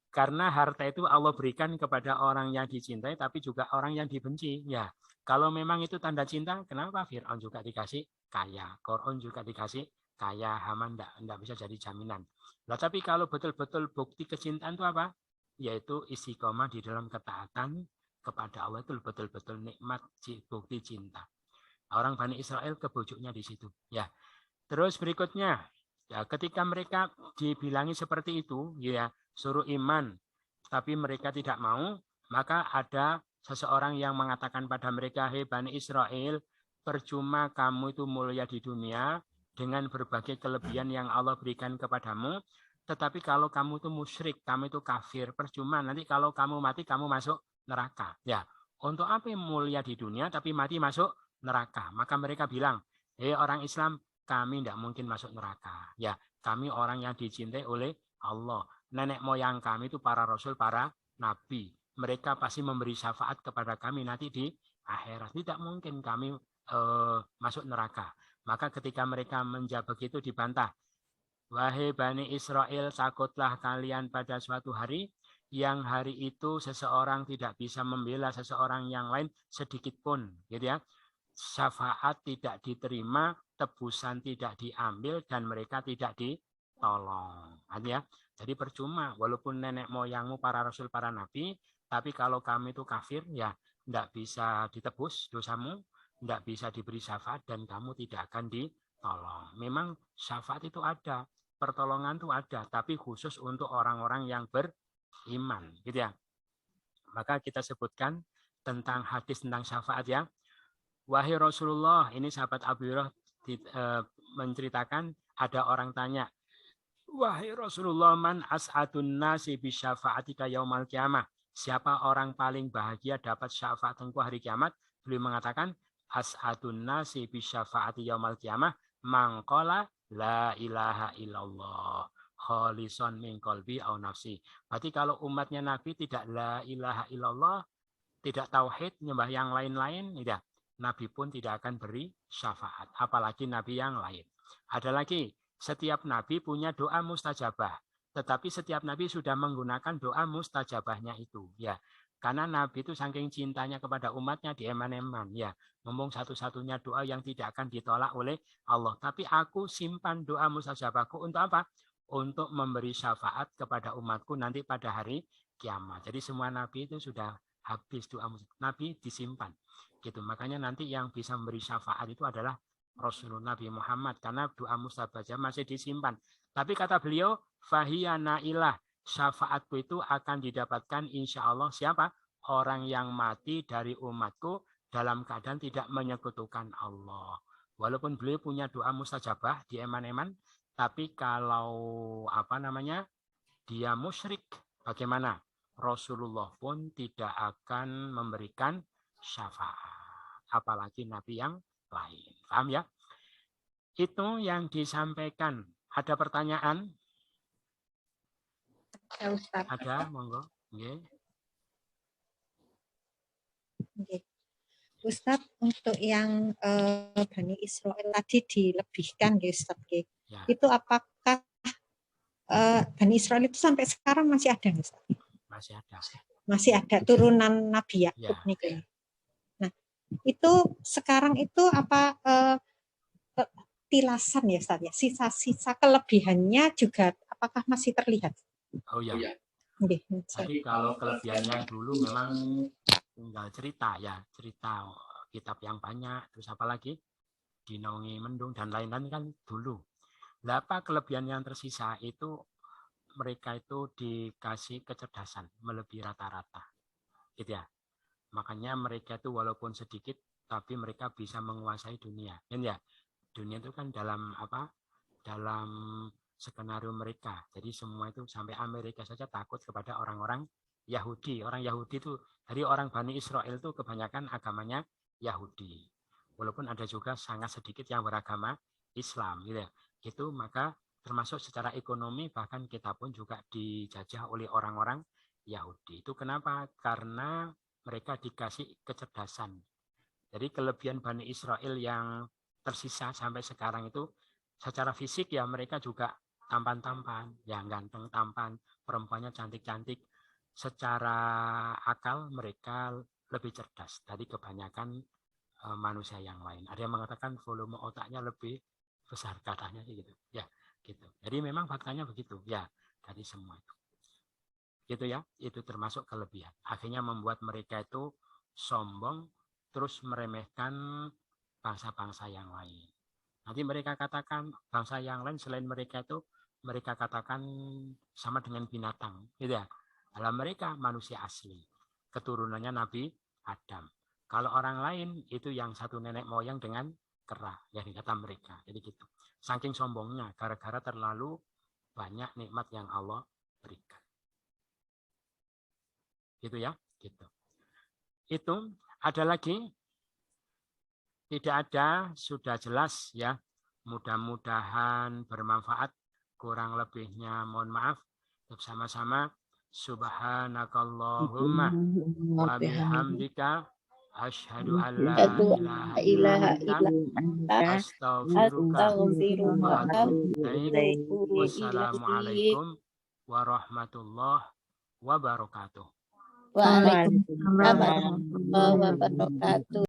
Karena harta itu Allah berikan kepada orang yang dicintai, tapi juga orang yang dibenci. Ya, kalau memang itu tanda cinta, kenapa Fir'aun juga dikasih kaya, Korun juga dikasih kaya, Haman enggak bisa jadi jaminan. Nah, tapi kalau betul-betul bukti kecintaan itu apa? Yaitu istiqomah di dalam ketaatan kepada Allah, itu betul-betul nikmat bukti cinta. Orang Bani Israel kebujuknya di situ. Ya. Terus berikutnya, ya, ketika mereka dibilangi seperti itu, ya, suruh iman, tapi mereka tidak mau, maka ada seseorang yang mengatakan pada mereka, hei Bani Israel, percuma kamu itu mulia di dunia dengan berbagai kelebihan yang Allah berikan kepadamu, tetapi kalau kamu itu musyrik, kamu itu kafir, percuma nanti kalau kamu mati kamu masuk neraka. Ya, untuk apa yang mulia di dunia tapi mati masuk neraka? Maka mereka bilang, hei orang Islam, kami tidak mungkin masuk neraka. Ya, kami orang yang dicintai oleh Allah. Nenek moyang kami itu para rasul, para nabi. Mereka pasti memberi syafaat kepada kami nanti di akhirat. Tidak mungkin kami masuk neraka. Maka ketika mereka menjawab begitu dibantah. Wahai Bani Israel, takutlah kalian pada suatu hari yang hari itu seseorang tidak bisa membela seseorang yang lain sedikit pun, gitu ya. Syafaat tidak diterima, tebusan tidak diambil, dan mereka tidak ditolong. Ya. Jadi percuma, walaupun nenek moyangmu para rasul, para nabi, tapi kalau kami itu kafir, ya tidak bisa ditebus dosamu, tidak bisa diberi syafaat, dan kamu tidak akan ditolong. Memang syafaat itu ada, pertolongan itu ada, tapi khusus untuk orang-orang yang beriman, gitu ya. Maka kita sebutkan tentang hadis tentang syafaat ya. Wahai Rasulullah, ini sahabat Abu Hurairah menceritakan ada orang tanya, wahai Rasulullah, man as'adun nasi bisyafa'atika yaumal qiyamah? Siapa orang paling bahagia dapat syafaat engkau hari kiamat? Beliau mengatakan, as'adun nasi bisyafa'ati yaumal qiyamah man qala la ilaha illallah khalison min qalbi au nafsi. Berarti kalau umatnya Nabi tidak la ilaha illallah, tidak tauhid, nyembah yang lain-lain, tidak. Nabi pun tidak akan beri syafaat, apalagi Nabi yang lain. Ada lagi, setiap Nabi punya doa mustajabah, tetapi setiap Nabi sudah menggunakan doa mustajabahnya itu, ya. Karena Nabi itu saking cintanya kepada umatnya dieman-eman, ya. Ngomong satu-satunya doa yang tidak akan ditolak oleh Allah. Tapi aku simpan doa mustajabahku untuk apa? Untuk memberi syafaat kepada umatku nanti pada hari kiamat. Jadi semua Nabi itu sudah habis doa Nabi disimpan. Gitu. Makanya nanti yang bisa memberi syafaat itu adalah Rasulullah Nabi Muhammad, karena doa mustajabah masih disimpan. Tapi kata beliau, fahiyana ilah, syafaatku itu akan didapatkan insya Allah siapa? Orang yang mati dari umatku dalam keadaan tidak menyekutukan Allah. Walaupun beliau punya doa mustajabah di eman-eman, tapi kalau dia musyrik, bagaimana? Rasulullah pun tidak akan memberikan syafaat, apalagi Nabi yang lain. Paham ya? Itu yang disampaikan. Ada pertanyaan? Ya, Ustaz. Ada, monggo. Okay. Okay. Ustaz, untuk yang Bani Israel tadi dilebihkan, Ustaz, ya. Itu apakah Bani Israel itu sampai sekarang masih ada, Ustaz? Masih ada. Masih ada turunan Nabi Yakub nih. Nah, itu sekarang itu apa tilasan ya, Ustaz, ya? Sisa-sisa kelebihannya juga apakah masih terlihat? Oh ya. Jadi kalau kelebihannya dulu memang tinggal cerita ya, cerita kitab yang banyak, terus apalagi Dinaungi Mendung dan lain-lain kan dulu. Nah, apa kelebihan yang tersisa itu mereka itu dikasih kecerdasan melebihi rata-rata, gitu ya. Makanya mereka itu walaupun sedikit, tapi mereka bisa menguasai dunia, ya. Dunia itu kan dalam skenario mereka. Jadi semua itu sampai Amerika saja takut kepada orang-orang Yahudi. Orang Yahudi itu dari orang Bani Israel itu kebanyakan agamanya Yahudi. Walaupun ada juga sangat sedikit yang beragama Islam, gitu ya. Gitu, maka termasuk secara ekonomi bahkan kita pun juga dijajah oleh orang-orang Yahudi. Itu kenapa? Karena mereka dikasih kecerdasan. Jadi kelebihan Bani Israel yang tersisa sampai sekarang itu secara fisik ya mereka juga tampan-tampan, yang ganteng tampan, perempuannya cantik-cantik. Secara akal mereka lebih cerdas dari kebanyakan manusia yang lain. Ada yang mengatakan volume otaknya lebih besar katanya gitu ya, gitu. Jadi memang faktanya begitu ya, dari semua itu gitu ya, itu termasuk kelebihan, akhirnya membuat mereka itu sombong terus meremehkan bangsa-bangsa yang lain. Nanti mereka katakan bangsa yang lain selain mereka itu mereka katakan sama dengan binatang gitu ya. Dalam mereka manusia asli, keturunannya Nabi Adam. Kalau orang lain itu yang satu nenek moyang dengan kera, ya kata mereka. Jadi gitu. Saking sombongnya, gara-gara terlalu banyak nikmat yang Allah berikan. Gitu ya, gitu. Itu ada lagi? Tidak ada, sudah jelas ya. Mudah-mudahan bermanfaat. Kurang lebihnya mohon maaf. Bersama-sama. Subhanakallahumma wa bihamdika asyhadu an la ilaha illa anta astaghfiruka wa atubu ilaik. Wassalamualaikum warahmatullahi wabarakatuh. Waalaikumsalam warahmatullahi wabarakatuh.